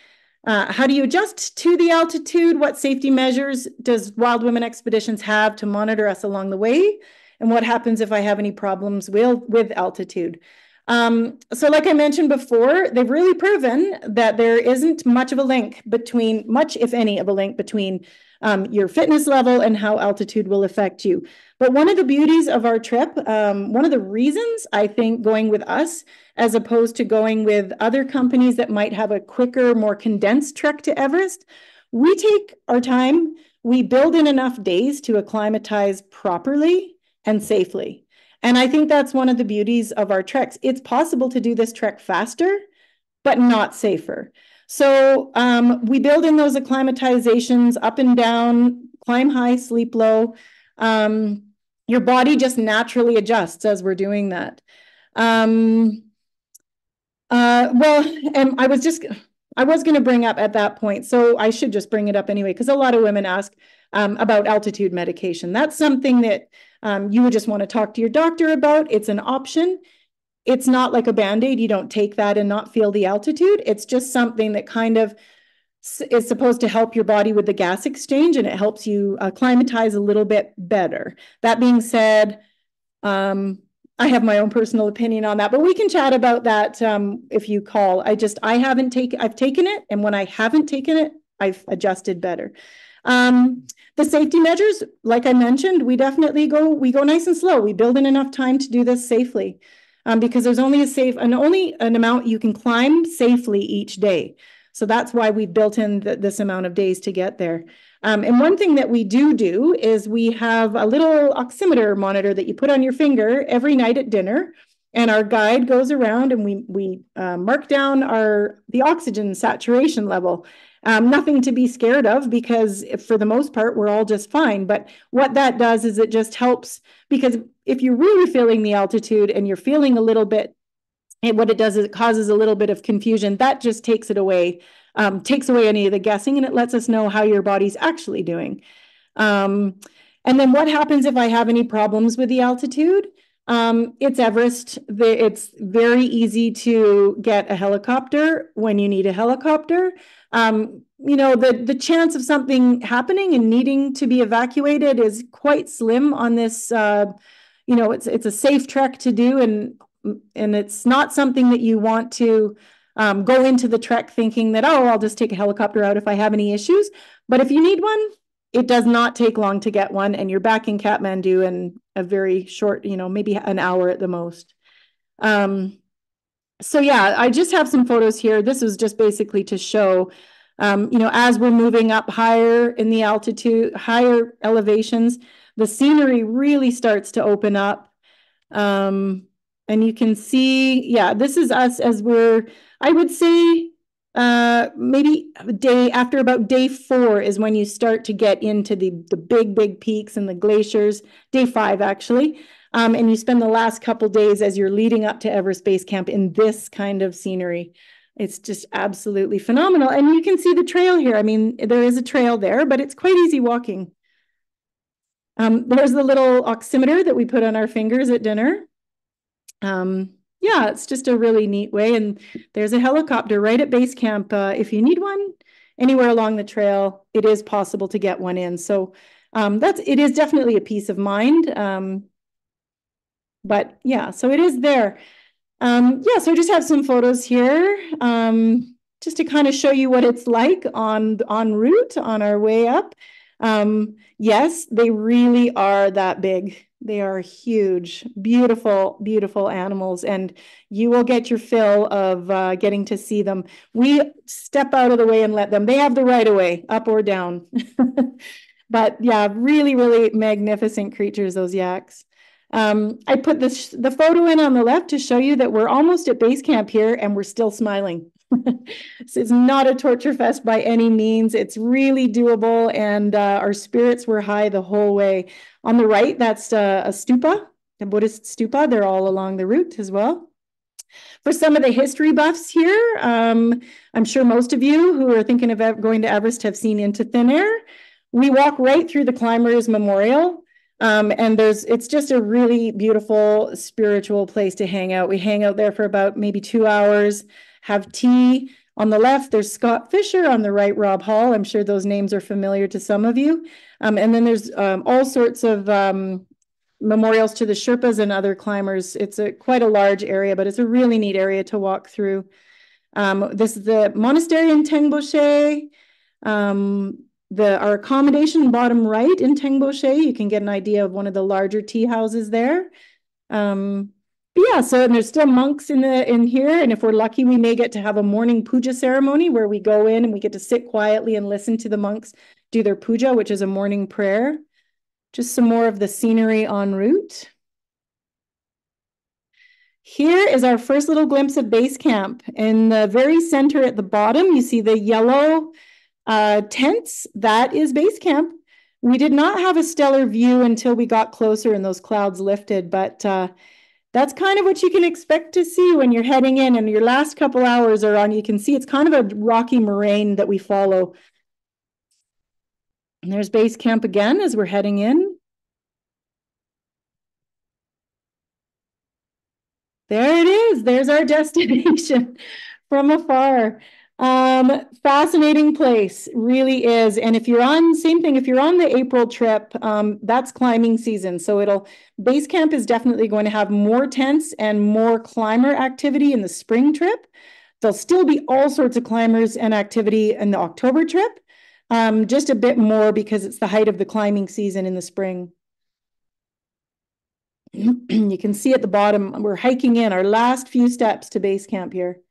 How do you adjust to the altitude? What safety measures does Wild Women Expeditions have to monitor us along the way? And what happens if I have any problems with altitude? So like I mentioned before, they've really proven that there isn't much of a link between, much if any of a link between your fitness level and how altitude will affect you. But one of the beauties of our trip, one of the reasons I think going with us, as opposed to going with other companies that might have a quicker, more condensed trek to Everest, we take our time, we build in enough days to acclimatize properly and safely. And I think that's one of the beauties of our treks. It's possible to do this trek faster, but not safer. So we build in those acclimatizations up and down, climb high, sleep low. Your body just naturally adjusts as we're doing that. Well, and I was going to bring up at that point, so I should just bring it up anyway, because a lot of women ask about altitude medication. That's something that you would just want to talk to your doctor about. It's an option. It's not like a Band-Aid. You don't take that and not feel the altitude. It's just something that kind of is supposed to help your body with the gas exchange, and it helps you acclimatize a little bit better. That being said, I have my own personal opinion on that, but we can chat about that if you call. I've taken it, and when I haven't taken it, I've adjusted better. The safety measures, like I mentioned, we go nice and slow. We build in enough time to do this safely, because there's only an amount you can climb safely each day. So that's why we built in this amount of days to get there. And one thing that we do is we have a little oximeter monitor that you put on your finger every night at dinner. And our guide goes around and we mark down the oxygen saturation level. Nothing to be scared of, because for the most part, we're all just fine. But what that does is it just helps, because if you're really feeling the altitude and you're feeling a little bit, what it does is it causes a little bit of confusion. That just takes it away, takes away any of the guessing, and it lets us know how your body's actually doing. And then what happens if I have any problems with the altitude? It's Everest. It's very easy to get a helicopter when you need a helicopter. The chance of something happening and needing to be evacuated is quite slim on this. It's a safe trek to do, and it's not something that you want to go into the trek thinking that, oh, I'll just take a helicopter out if I have any issues. But if you need one, it does not take long to get one, and you're back in Kathmandu in a very short, maybe an hour at the most. So yeah, I just have some photos here. This is just basically to show, as we're moving up higher in the altitude, higher elevations, the scenery really starts to open up. And you can see, yeah, this is us as I would say, maybe after about day 4 is when you start to get into the big peaks and the glaciers. Day 5 actually. And you spend the last couple days as you're leading up to Everest Base Camp in this kind of scenery. It's just absolutely phenomenal. And you can see the trail here. I mean, there is a trail there, but it's quite easy walking. There's the little oximeter that we put on our fingers at dinner. Yeah, it's just a really neat way. And there's a helicopter right at base camp. If you need one anywhere along the trail, it is possible to get one in. So it is definitely a peace of mind. But yeah, so it is there. Yeah, so I just have some photos here just to kind of show you what it's like en route on our way up. Yes, they really are that big. They are huge, beautiful, beautiful animals, and you will get your fill of getting to see them. We step out of the way and let them. They have the right of way, up or down. But yeah, really, really magnificent creatures, those yaks. I put the photo in on the left to show you that we're almost at base camp here and we're still smiling. So it's not a torture fest by any means. It's really doable, and our spirits were high the whole way. On the right, that's a stupa, a Buddhist stupa. They're all along the route as well. For some of the history buffs here, I'm sure most of you who are thinking of going to Everest have seen Into Thin Air. We walk right through the Climbers Memorial. And it's just a really beautiful spiritual place to hang out. We hang out there for about maybe 2 hours, have tea. On the left, there's Scott Fisher. On the right, Rob Hall. I'm sure those names are familiar to some of you. And then there's all sorts of memorials to the Sherpas and other climbers. It's quite a large area, but it's a really neat area to walk through. This is the monastery in Tengboche. Our accommodation bottom right in Tengboche, you can get an idea of one of the larger tea houses there. Yeah, so there's still monks in here, and if we're lucky, we may get to have a morning puja ceremony where we go in and we get to sit quietly and listen to the monks do their puja, which is a morning prayer. Just some more of the scenery en route. Here is our first little glimpse of base camp. In the very center at the bottom, you see the yellow tents. That is base camp. We did not have a stellar view until we got closer and those clouds lifted, but that's kind of what you can expect to see when you're heading in, and your last couple hours are on. You can see it's kind of a rocky moraine that we follow. And there's base camp again as we're heading in. There it is. There's our destination from afar. Fascinating place, really is. And if you're on, same thing, if you're on the April trip, that's climbing season. So base camp is definitely going to have more tents and more climber activity in the spring trip. There'll still be all sorts of climbers and activity in the October trip, just a bit more because it's the height of the climbing season in the spring. You can see at the bottom, we're hiking in our last few steps to base camp here.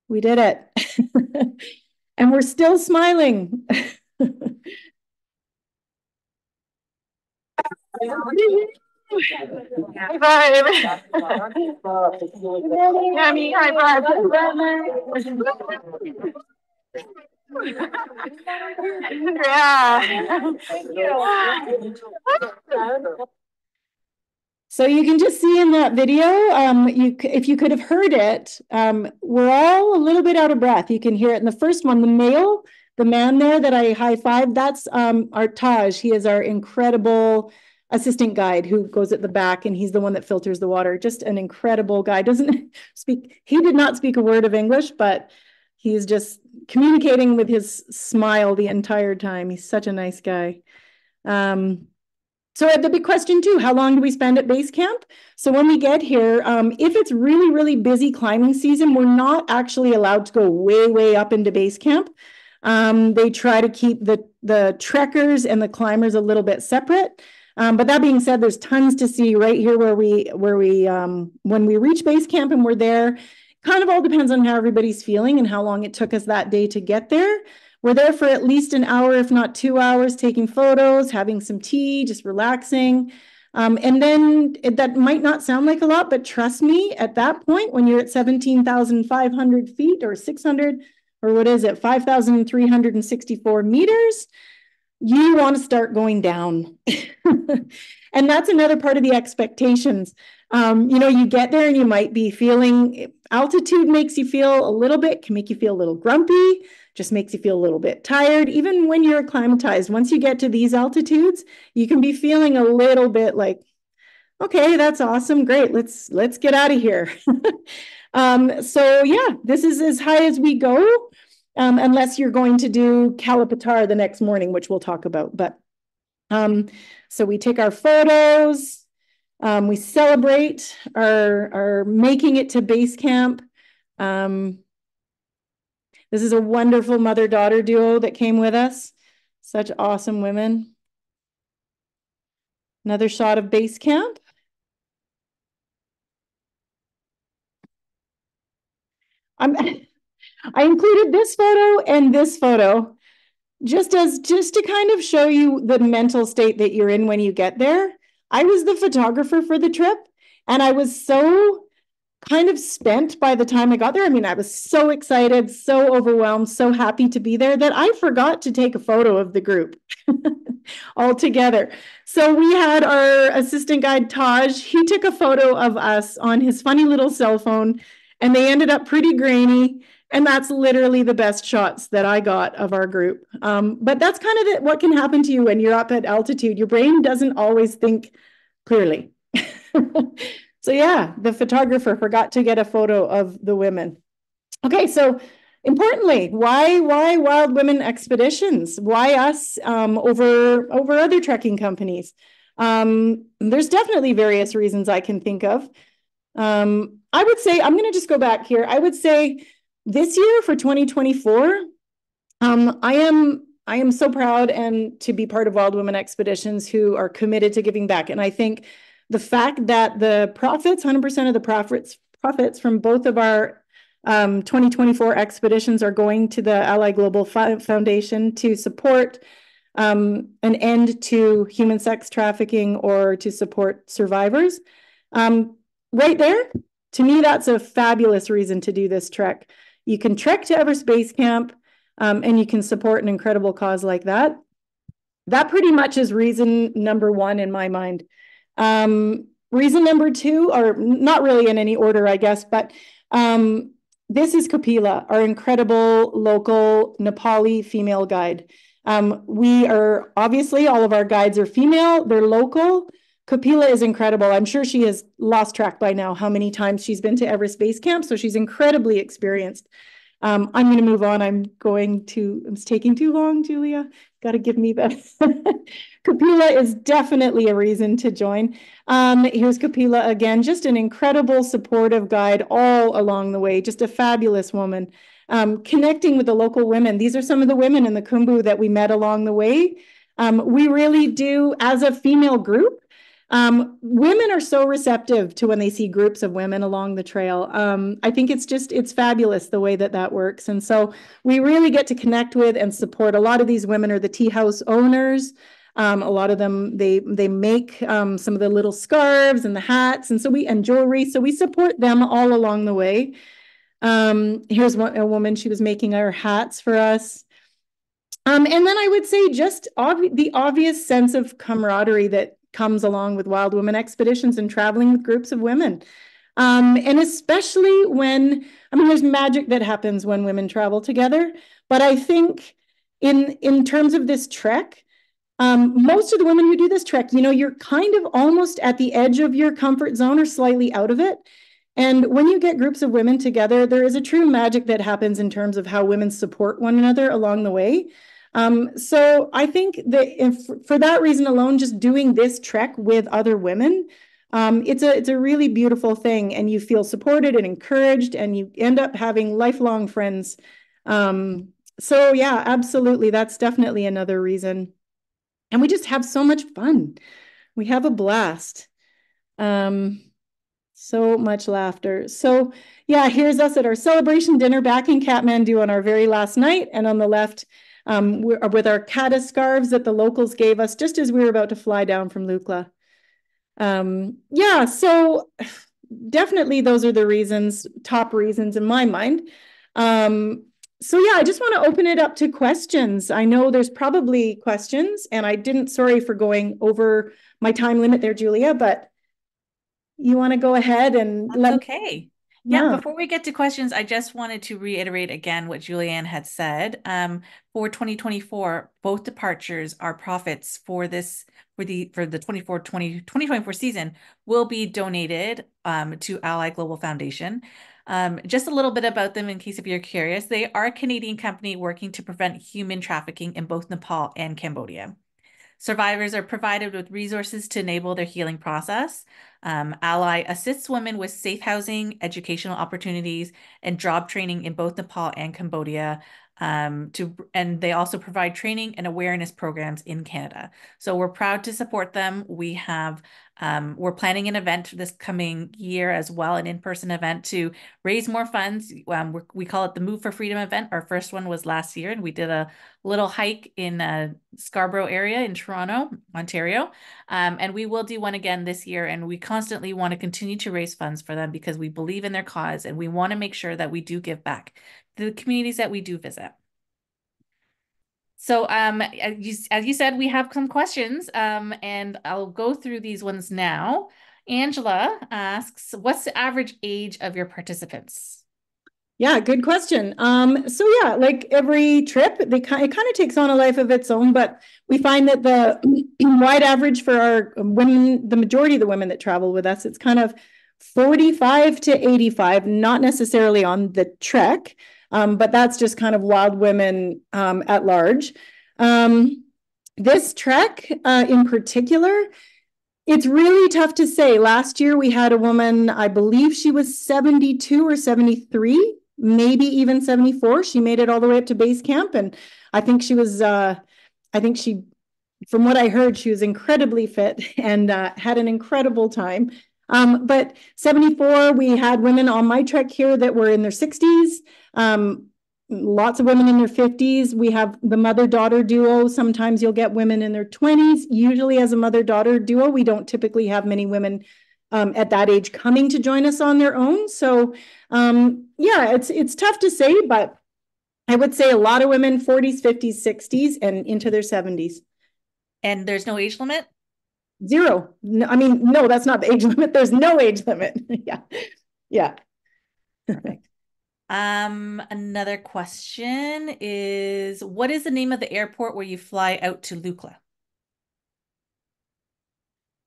We did it. And we're still smiling. High five. Yummy, high five. Yeah. So you can just see in that video, if you could have heard it, we're all a little bit out of breath. You can hear it in the first one, the man there that I high-fived, that's our Taj. He is our incredible assistant guide who goes at the back, and he's the one that filters the water. Just an incredible guy. He did not speak a word of English, but he's just communicating with his smile the entire time. He's such a nice guy. So the big question too, how long do we spend at base camp? So when we get here, if it's really, really busy climbing season, we're not actually allowed to go way, way up into base camp. They try to keep the trekkers and the climbers a little bit separate. But that being said, there's tons to see right here when we reach base camp and we're there. Kind of all depends on how everybody's feeling and how long it took us that day to get there. We're there for at least an hour, if not 2 hours, taking photos, having some tea, just relaxing. And then that might not sound like a lot, but trust me, at that point, when you're at 17,500 feet or 600, or what is it, 5,364 meters, you want to start going down. And that's another part of the expectations. You get there and you might be feeling, altitude makes you feel a little bit, can make you feel a little grumpy, just makes you feel a little bit tired. Even when you're acclimatized, once you get to these altitudes, you can be feeling a little bit like, okay, that's awesome, great, let's get out of here. So yeah, this is as high as we go, unless you're going to do Kalapatar the next morning, which we'll talk about. But so we take our photos, we celebrate our making it to base camp. This is a wonderful mother-daughter duo that came with us. Such awesome women. Another shot of base camp. I included this photo and this photo just to kind of show you the mental state that you're in when you get there. I was the photographer for the trip, and I was so kind of spent by the time I got there. I mean, I was so excited, so overwhelmed, so happy to be there that I forgot to take a photo of the group all together. So we had our assistant guide, Taj. He took a photo of us on his funny little cell phone, and they ended up pretty grainy. And that's literally the best shots that I got of our group. But that's kind of what can happen to you when you're up at altitude. Your brain doesn't always think clearly. So yeah, the photographer forgot to get a photo of the women. Okay, so importantly, why Wild Women Expeditions? Why us over other trekking companies? There's definitely various reasons I can think of. I would say, I'm going to just go back here. I would say this year for 2024, I am so proud and to be part of Wild Women Expeditions who are committed to giving back. And I think the fact that the profits, 100% of the profits from both of our 2024 expeditions are going to the Ally Global Foundation to support an end to human sex trafficking or to support survivors. Right there, to me, that's a fabulous reason to do this trek. You can trek to Everest Base Camp, and you can support an incredible cause like that. That pretty much is reason number one in my mind. Reason number two, or not really in any order, I guess, but this is Kapila, our incredible local Nepali female guide. We are, obviously, all of our guides are female, they're local. Kapila is incredible. I'm sure she has lost track by now how many times she's been to Everest Base Camp, so she's incredibly experienced. I'm going to move on. It's taking too long, Julia. Got to give me that. Kapila is definitely a reason to join. Here's Kapila again, just an incredible supportive guide all along the way, just a fabulous woman. Connecting with the local women. These are some of the women in the Khumbu that we met along the way. We really do, as a female group, women are so receptive to when they see groups of women along the trail. I think it's fabulous the way that works. And so we really get to connect with and support. A lot of these women are the tea house owners. A lot of them, they make some of the little scarves and the hats and jewelry. So we support them all along the way. Here's a woman, she was making our hats for us. And then I would say just the obvious sense of camaraderie that comes along with Wild Women Expeditions and traveling with groups of women. And especially there's magic that happens when women travel together. But I think in terms of this trek, most of the women who do this trek, you're kind of almost at the edge of your comfort zone or slightly out of it. And when you get groups of women together, there is a true magic that happens in terms of how women support one another along the way. So I think that for that reason alone, just doing this trek with other women, it's a really beautiful thing, and you feel supported and encouraged, and you end up having lifelong friends. So yeah, absolutely. That's definitely another reason. And we just have so much fun. We have a blast. So much laughter. So yeah, here's us at our celebration dinner back in Kathmandu on our very last night. And on the left, we're with our kata scarves that the locals gave us just as we were about to fly down from Lukla. Yeah, so definitely those are the reasons, top reasons in my mind. So yeah, I just want to open it up to questions. I know there's probably questions, and I didn't, sorry for going over my time limit there, Julia, but you want to go ahead and That's let me, okay. Yeah, yeah. before we get to questions, I just wanted to reiterate again what Julianne had said. For 2024, both departures, our profits for this for the 2024 season will be donated to Ally Global Foundation. Just a little bit about them in case if you're curious. They are a Canadian company working to prevent human trafficking in both Nepal and Cambodia. Survivors are provided with resources to enable their healing process. Ally assists women with safe housing, educational opportunities, and job training in both Nepal and Cambodia. And they also provide training and awareness programs in Canada. So we're proud to support them. We're planning an event this coming year as well, an in-person event to raise more funds. We call it the Move for Freedom event. Our first one was last year, and we did a little hike in Scarborough area in Toronto, Ontario. And we will do one again this year. And we constantly want to continue to raise funds for them because we believe in their cause and we want to make sure that we do give back to the communities that we do visit. So, as you said, we have some questions, and I'll go through these ones now. Angela asks, what's the average age of your participants? Yeah, good question. So yeah, like every trip, it kind of takes on a life of its own, but we find that the wide average for our women, the majority of the women that travel with us, it's kind of 45 to 85, not necessarily on the trek, but that's just kind of wild women at large. This trek in particular, it's really tough to say. Last year we had a woman, I believe she was 72 or 73, maybe even 74. She made it all the way up to base camp. And I think she was, I think she, from what I heard, she was incredibly fit and had an incredible time. But 74, we had women on my trek here that were in their 60s. Lots of women in their 50s. We have the mother-daughter duo. Sometimes you'll get women in their 20s. Usually as a mother-daughter duo, we don't typically have many women at that age coming to join us on their own. So yeah, it's tough to say, but I would say a lot of women 40s, 50s, 60s, and into their 70s. And there's no age limit? Zero. No, I mean, no, that's not the age limit. There's no age limit. Yeah. Yeah. Perfect. Another question is, what is the name of the airport where you fly out to Lukla?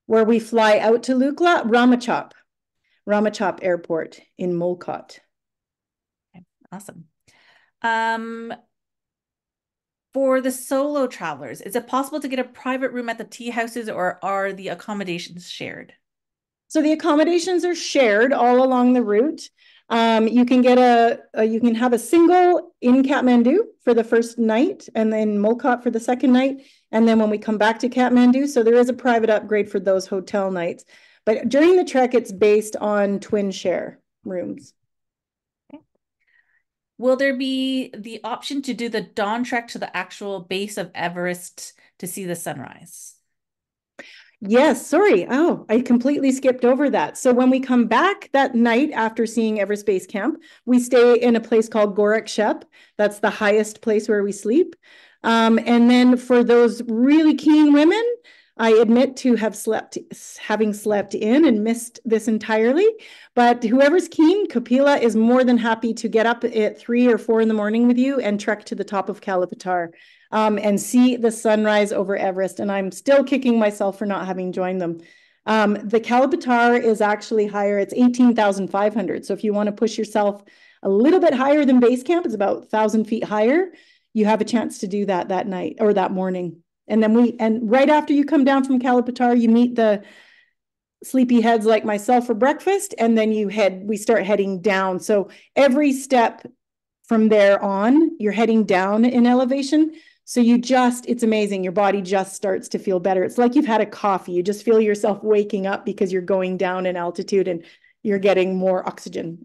Where we fly out to Lukla, Ramachop Airport in Molkot. Okay, awesome. Um, for the solo travelers, is it possible to get a private room at the tea houses or are the accommodations shared? So the accommodations are shared all along the route. You can get you can have a single in Kathmandu for the first night and then Molkot for the second night. And then when we come back to Kathmandu, so there is a private upgrade for those hotel nights. But during the trek, it's based on twin share rooms. Okay. Will there be the option to do the dawn trek to the actual base of Everest to see the sunrise? Yes, sorry. Oh, I completely skipped over that. So when we come back that night after seeing Everest Base Camp, we stay in a place called Gorak Shep. That's the highest place where we sleep. And then for those really keen women, I admit to having slept in and missed this entirely. But whoever's keen, Kapila is more than happy to get up at 3 or 4 in the morning with you and trek to the top of Kalapatar and see the sunrise over Everest. And I'm still kicking myself for not having joined them. The Kalapatar is actually higher. It's 18,500. So if you want to push yourself a little bit higher than base camp, it's about 1,000 feet higher. You have a chance to do that that night or that morning. And then and right after you come down from Kalapatar, you meet the sleepyheads like myself for breakfast. And then we start heading down. So every step from there on, you're heading down in elevation. So it's amazing. Your body just starts to feel better. It's like you've had a coffee. You just feel yourself waking up because you're going down in altitude and you're getting more oxygen.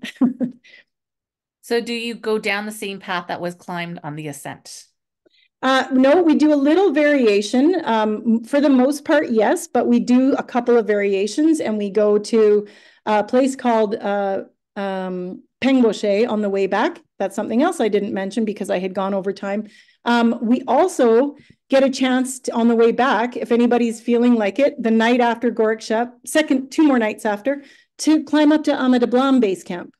So do you go down the same path that was climbed on the ascent? No, we do a little variation. For the most part, yes, but we do a couple of variations, and we go to a place called Pengboche on the way back. That's something else I didn't mention because I had gone over time. We also get a chance to, on the way back, if anybody's feeling like it, the night after Gorkshep, two more nights after, to climb up to Everest Base Camp.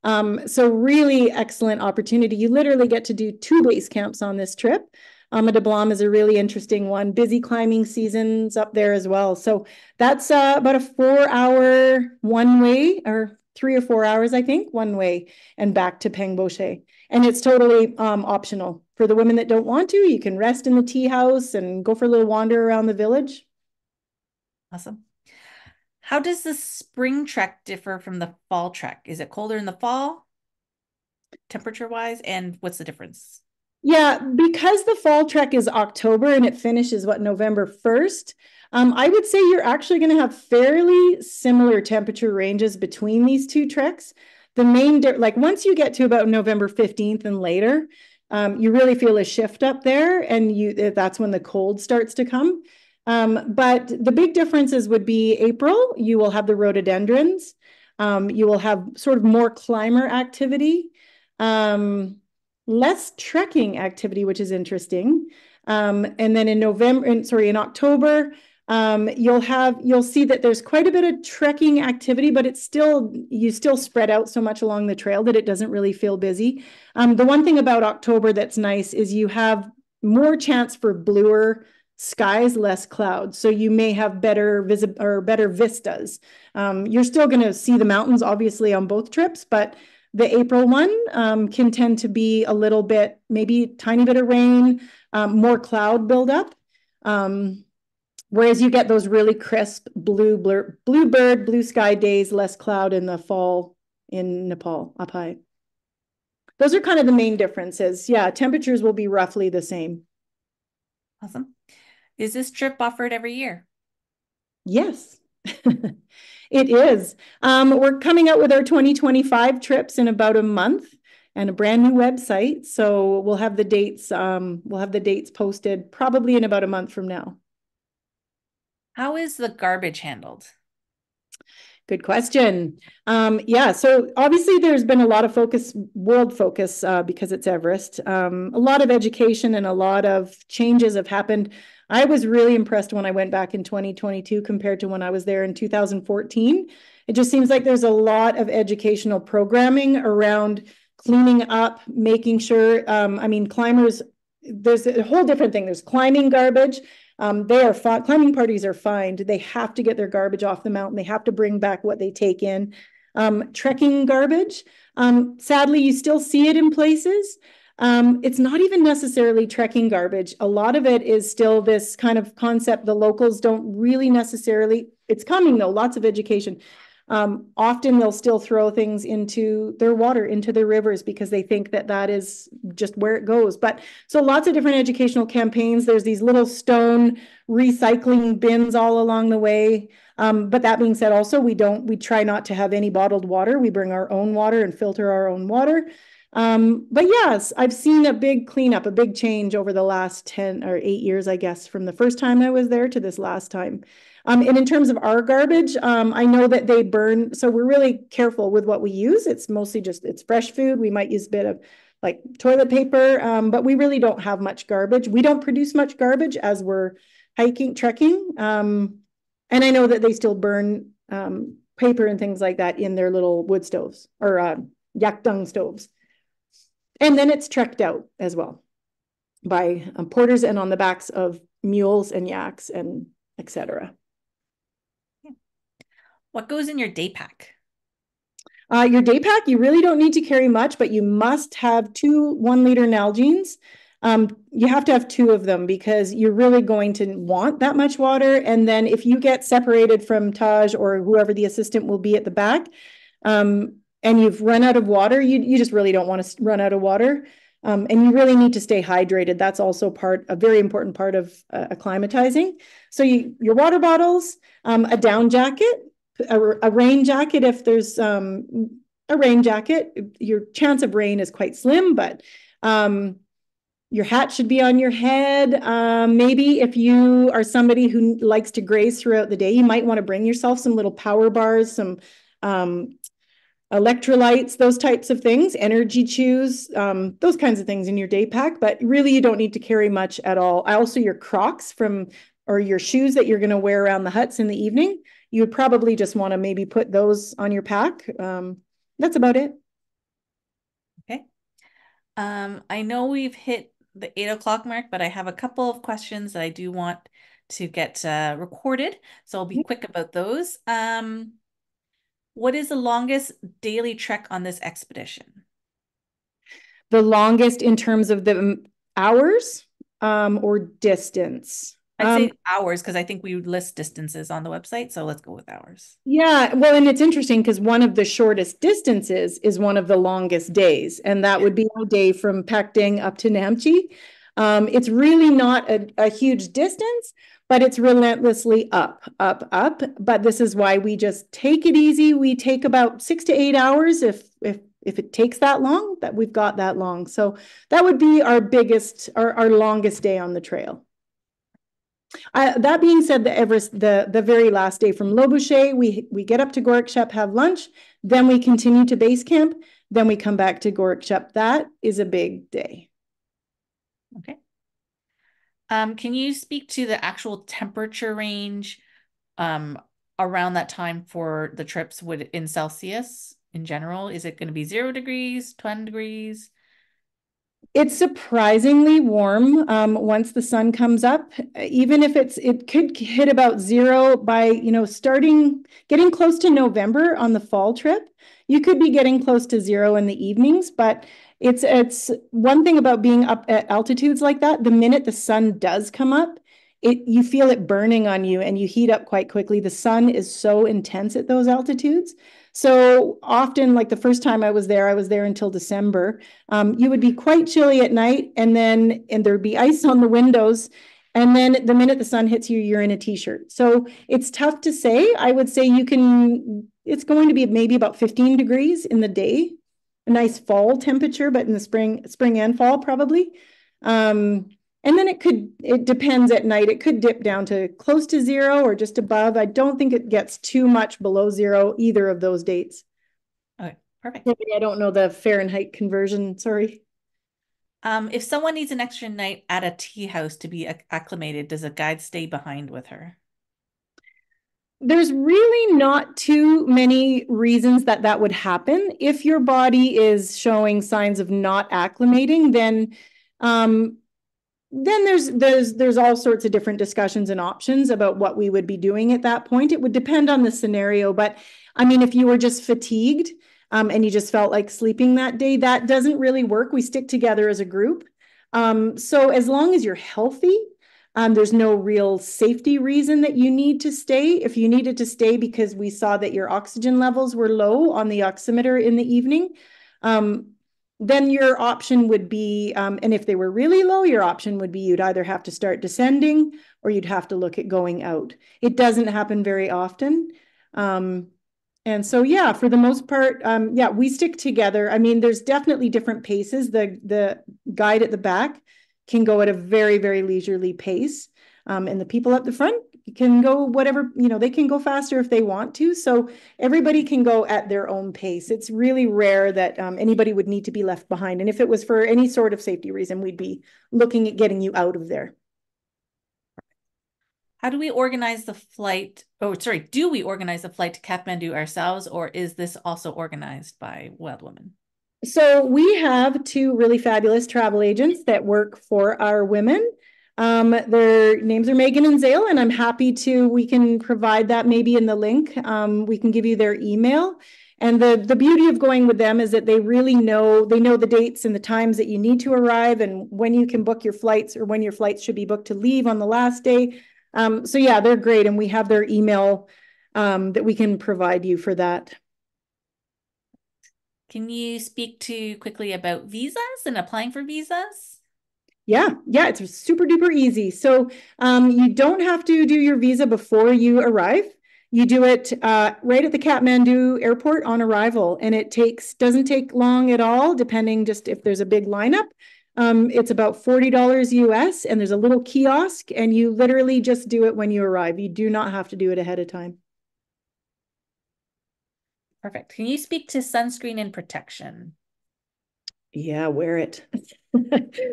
So really excellent opportunity. You literally get to do two base camps on this trip. Amada Blanc is a really interesting one. Busy climbing seasons up there as well. So that's about a 4 hour one way, or 3 or 4 hours, I think, one way and back to Pengboche. And it's totally optional. For the women that don't want to, you can rest in the tea house and go for a little wander around the village. Awesome. How does the spring trek differ from the fall trek? Is it colder in the fall, temperature wise? And what's the difference? Yeah, because the fall trek is October and it finishes November 1st. I would say you're actually going to have fairly similar temperature ranges between these two treks. The main, like once you get to about November 15th and later, you really feel a shift up there, and that's when the cold starts to come. But the big differences would be April, you will have the rhododendrons. You will have sort of more climber activity. Less trekking activity, which is interesting. And then in October, you'll see that there's quite a bit of trekking activity, but you still spread out so much along the trail that it doesn't really feel busy. The one thing about October that's nice is you have more chance for bluer skies, less clouds. So you may have better vistas. You're still going to see the mountains, obviously, on both trips, but the April one can tend to be a little bit, maybe a tiny bit of rain, more cloud buildup. Whereas you get those really crisp bluebird, blue sky days, less cloud in the fall in Nepal up high. Those are kind of the main differences. Yeah, temperatures will be roughly the same. Awesome. Is this trip offered every year? Yes. It is. We're coming out with our 2025 trips in about a month and a brand new website. So we'll have the dates posted probably in about a month from now. How is the garbage handled? Good question. Yeah, so obviously there's been a lot of world focus, because it's Everest. A lot of education and a lot of changes have happened. I was really impressed when I went back in 2022 compared to when I was there in 2014. It just seems like there's a lot of educational programming around cleaning up, making sure, climbers, there's a whole different thing. There's climbing garbage. Climbing parties are fined. They have to get their garbage off the mountain. They have to bring back what they take in. Trekking garbage. Sadly, you still see it in places. It's not even necessarily trekking garbage. A lot of it is still this kind of concept. The locals don't really necessarily, it's coming though, lots of education. Often they'll still throw things into their water, into their rivers, because they think that that is just where it goes. But so lots of different educational campaigns. There's these little stone recycling bins all along the way. But that being said, also, we try not to have any bottled water. We bring our own water and filter our own water. But yes, I've seen a big cleanup, a big change over the last 10 or 8 years, I guess, from the first time I was there to this last time. And in terms of our garbage, I know that they burn, so we're really careful with what we use. It's mostly it's fresh food. We might use a bit of like toilet paper, but we really don't have much garbage. We don't produce much garbage as we're trekking. And I know that they still burn paper and things like that in their little wood stoves or yak dung stoves. And then it's trekked out as well by porters and on the backs of mules and yaks and etc. What goes in your day pack? Your day pack, you really don't need to carry much, but you must have 2 1-liter Nalgene's. You have to have 2 of them because you're really going to want that much water. And then if you get separated from Taj or whoever the assistant will be at the back, and you've run out of water, you just really don't want to run out of water. And you really need to stay hydrated. That's also a very important part of acclimatizing. So your water bottles, a down jacket, a rain jacket if there's a rain jacket. Your chance of rain is quite slim, but Your hat should be on your head. Maybe if you are somebody who likes to graze throughout the day, you might want to bring yourself some little power bars, some um, electrolytes, those types of things, energy chews, those kinds of things in your day pack. But really, you don't need to carry much at all. Also, your Crocs or your shoes that you're going to wear around the huts in the evening, you would probably just want to maybe put those on your pack. That's about it. Okay. I know we've hit the 8 o'clock mark, but I have a couple of questions that I do want to get recorded. So I'll be quick about those. What is the longest daily trek on this expedition? The longest in terms of the hours or distance? I'd say hours because I think we would list distances on the website. So let's go with hours. Yeah, well, and it's interesting because one of the shortest distances is one of the longest days, and that would be a day from Pakding up to Namche. It's really not a huge distance, but it's relentlessly up, up, up. But this is why we just take it easy. We take about 6 to 8 hours if it takes that long, that we've got that long. So that would be our longest day on the trail. That being said, the very last day from Le Boucher, we get up to Gorikshep, have lunch, then we continue to base camp, then we come back to Gorikshep. That is a big day. Okay. Can you speak to the actual temperature range around that time for the trips in Celsius in general? Is it going to be 0 degrees, 20 degrees? It's surprisingly warm once the sun comes up. Even if it could hit about zero by, getting close to November on the fall trip. You could be getting close to zero in the evenings, but it's one thing about being up at altitudes like that. The minute the sun does come up, you feel it burning on you and you heat up quite quickly. The sun is so intense at those altitudes. So often, like the first time I was there until December. You would be quite chilly at night, and there'd be ice on the windows. And then the minute the sun hits you, you're in a t-shirt. So it's tough to say. I would say it's going to be maybe about 15 degrees in the day, a nice fall temperature, but in the spring and fall probably. And then it depends at night. It could dip down to close to zero or just above. I don't think it gets too much below zero either of those dates. Okay, perfect. I don't know the Fahrenheit conversion, sorry. If someone needs an extra night at a tea house to be acclimated, does a guide stay behind with her? There's really not too many reasons that would happen. If your body is showing signs of not acclimating, then there's all sorts of different discussions and options about what we would be doing at that point. It would depend on the scenario, but I mean, if you were just fatigued and you just felt like sleeping that day, that doesn't really work. We stick together as a group. So as long as you're healthy, there's no real safety reason that you need to stay. If you needed to stay because we saw that your oxygen levels were low on the oximeter in the evening, then your option would be, and if they were really low, your option would be you'd either have to start descending or you'd have to look at going out. It doesn't happen very often. And so, yeah, for the most part, yeah, we stick together. I mean, there's definitely different paces. The guide at the back can go at a very, very leisurely pace. And the people at the front can go whatever, they can go faster if they want to. So everybody can go at their own pace. It's really rare that anybody would need to be left behind. And if it was for any sort of safety reason, we'd be looking at getting you out of there. How do we organize the flight? Oh, sorry. Do we organize the flight to Kathmandu ourselves, or is this also organized by Wild Women? So we have two really fabulous travel agents that work for our women. Their names are Megan and Zale, and I'm happy we can provide that maybe in the link. We can give you their email. And the beauty of going with them is that they know the dates and the times that you need to arrive and when you can book your flights or when your flights should be booked to leave on the last day. So yeah, they're great. And we have their email that we can provide you for that. Can you speak quickly about visas and applying for visas? Yeah, it's super duper easy. So you don't have to do your visa before you arrive. You do it right at the Kathmandu airport on arrival, and it doesn't take long at all, depending just if there's a big lineup. It's about $40 US, and there's a little kiosk, and you literally just do it when you arrive. You do not have to do it ahead of time. Perfect. Can you speak to sunscreen and protection? Yeah, wear it.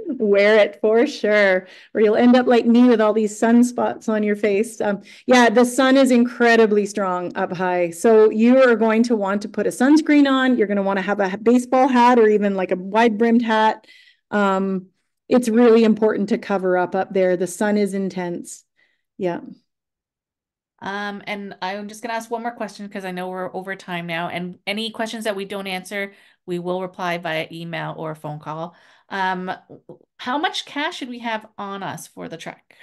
Wear it for sure, or you'll end up like me with all these sunspots on your face. Yeah, the sun is incredibly strong up high. So you are going to want to put a sunscreen on. You're going to want to have a baseball hat or even like a wide brimmed hat. Um, it's really important to cover up there. The sun is intense. Yeah. And I'm just gonna ask one more question because I know we're over time now. And any questions that we don't answer, we will reply via email or phone call. Um, how much cash should we have on us for the trek?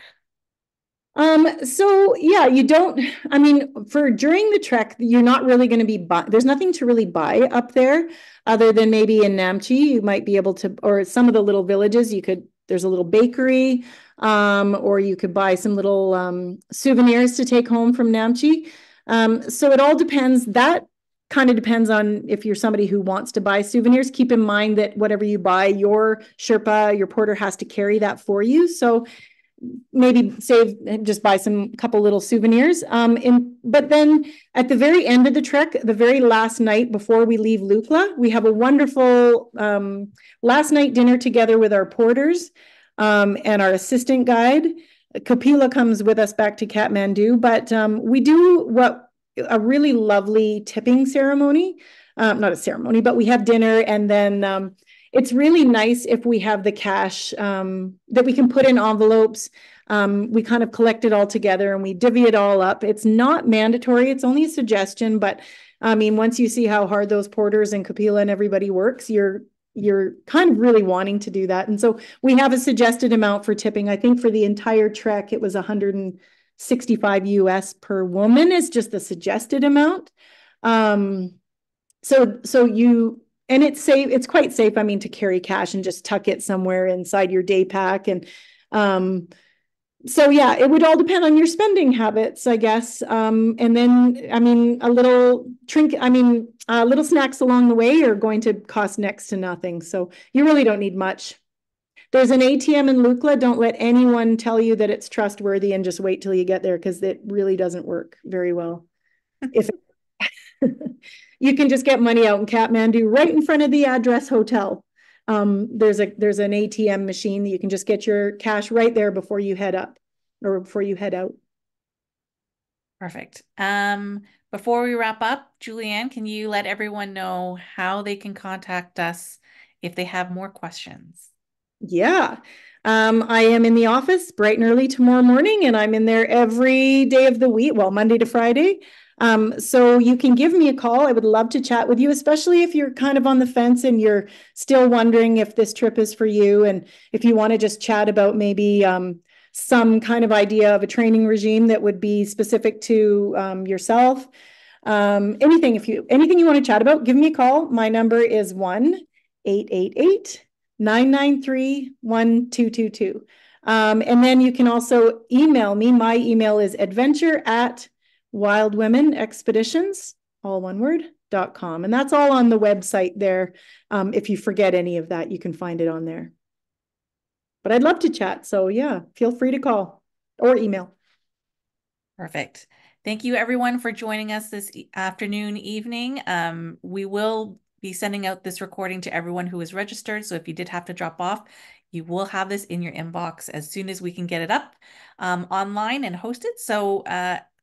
So yeah, you don't, I mean, for during the trek, you're not really going to be there's nothing to really buy up there other than maybe in Namche, you might be able to, or some of the little villages, there's a little bakery, or you could buy some little souvenirs to take home from Namche. So it all depends. That kind of depends on if you're somebody who wants to buy souvenirs. Keep in mind that whatever you buy, your Sherpa, your porter has to carry that for you. So maybe save, just buy some couple little souvenirs. But then at the very end of the trek, the very last night before we leave Lukla, we have a wonderful last night dinner together with our porters and our assistant guide. Kapila comes with us back to Kathmandu, but we do a really lovely tipping ceremony. Not a ceremony, but we have dinner, and then it's really nice if we have the cash that we can put in envelopes. We kind of collect it all together and we divvy it all up. It's not mandatory, it's only a suggestion, but I mean, once you see how hard those porters and Kapila and everybody works, you're kind of really wanting to do that. And so we have a suggested amount for tipping. I think for the entire trek, it was 165 US per woman is just the suggested amount. So you, and it's safe, it's quite safe, I mean, to carry cash and just tuck it somewhere inside your day pack. And so yeah, it would all depend on your spending habits, I guess. And then, I mean, little snacks along the way are going to cost next to nothing. So you really don't need much. There's an ATM in Lukla. Don't let anyone tell you that it's trustworthy, and just wait till you get there because it really doesn't work very well. If you can just get money out in Kathmandu right in front of the address hotel. There's an ATM machine that you can just get your cash right there before you head up or before you head out. Perfect. Before we wrap up, Julianne, can you let everyone know how they can contact us if they have more questions? Yeah. I am in the office bright and early tomorrow morning, and I'm in there every day of the week, well, Monday to Friday. So you can give me a call. I would love to chat with you, especially if you're kind of on the fence and you're still wondering if this trip is for you. And if you want to just chat about maybe some kind of idea of a training regime that would be specific to yourself. Anything you want to chat about, give me a call. My number is 1-888-993-1222. And then you can also email me. My email is adventure@wildwomenexpeditions, all one word, .com. And that's all on the website there. If you forget any of that, you can find it on there. But I'd love to chat. So yeah, feel free to call or email. Perfect. Thank you everyone for joining us this afternoon, evening. We will be sending out this recording to everyone who is registered. So if you did have to drop off, you will have this in your inbox as soon as we can get it up online and hosted. So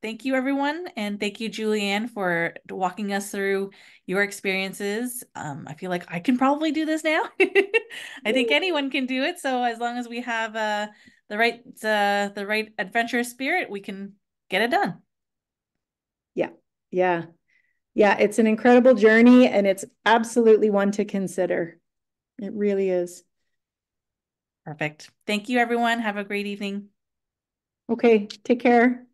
thank you everyone. And thank you, Julianne, for walking us through your experiences. I feel like I can probably do this now. I think anyone can do it. So as long as we have the right adventurous spirit, we can get it done. Yeah. Yeah. Yeah. It's an incredible journey, and it's absolutely one to consider. It really is. Perfect. Thank you, everyone. Have a great evening. Okay. Take care.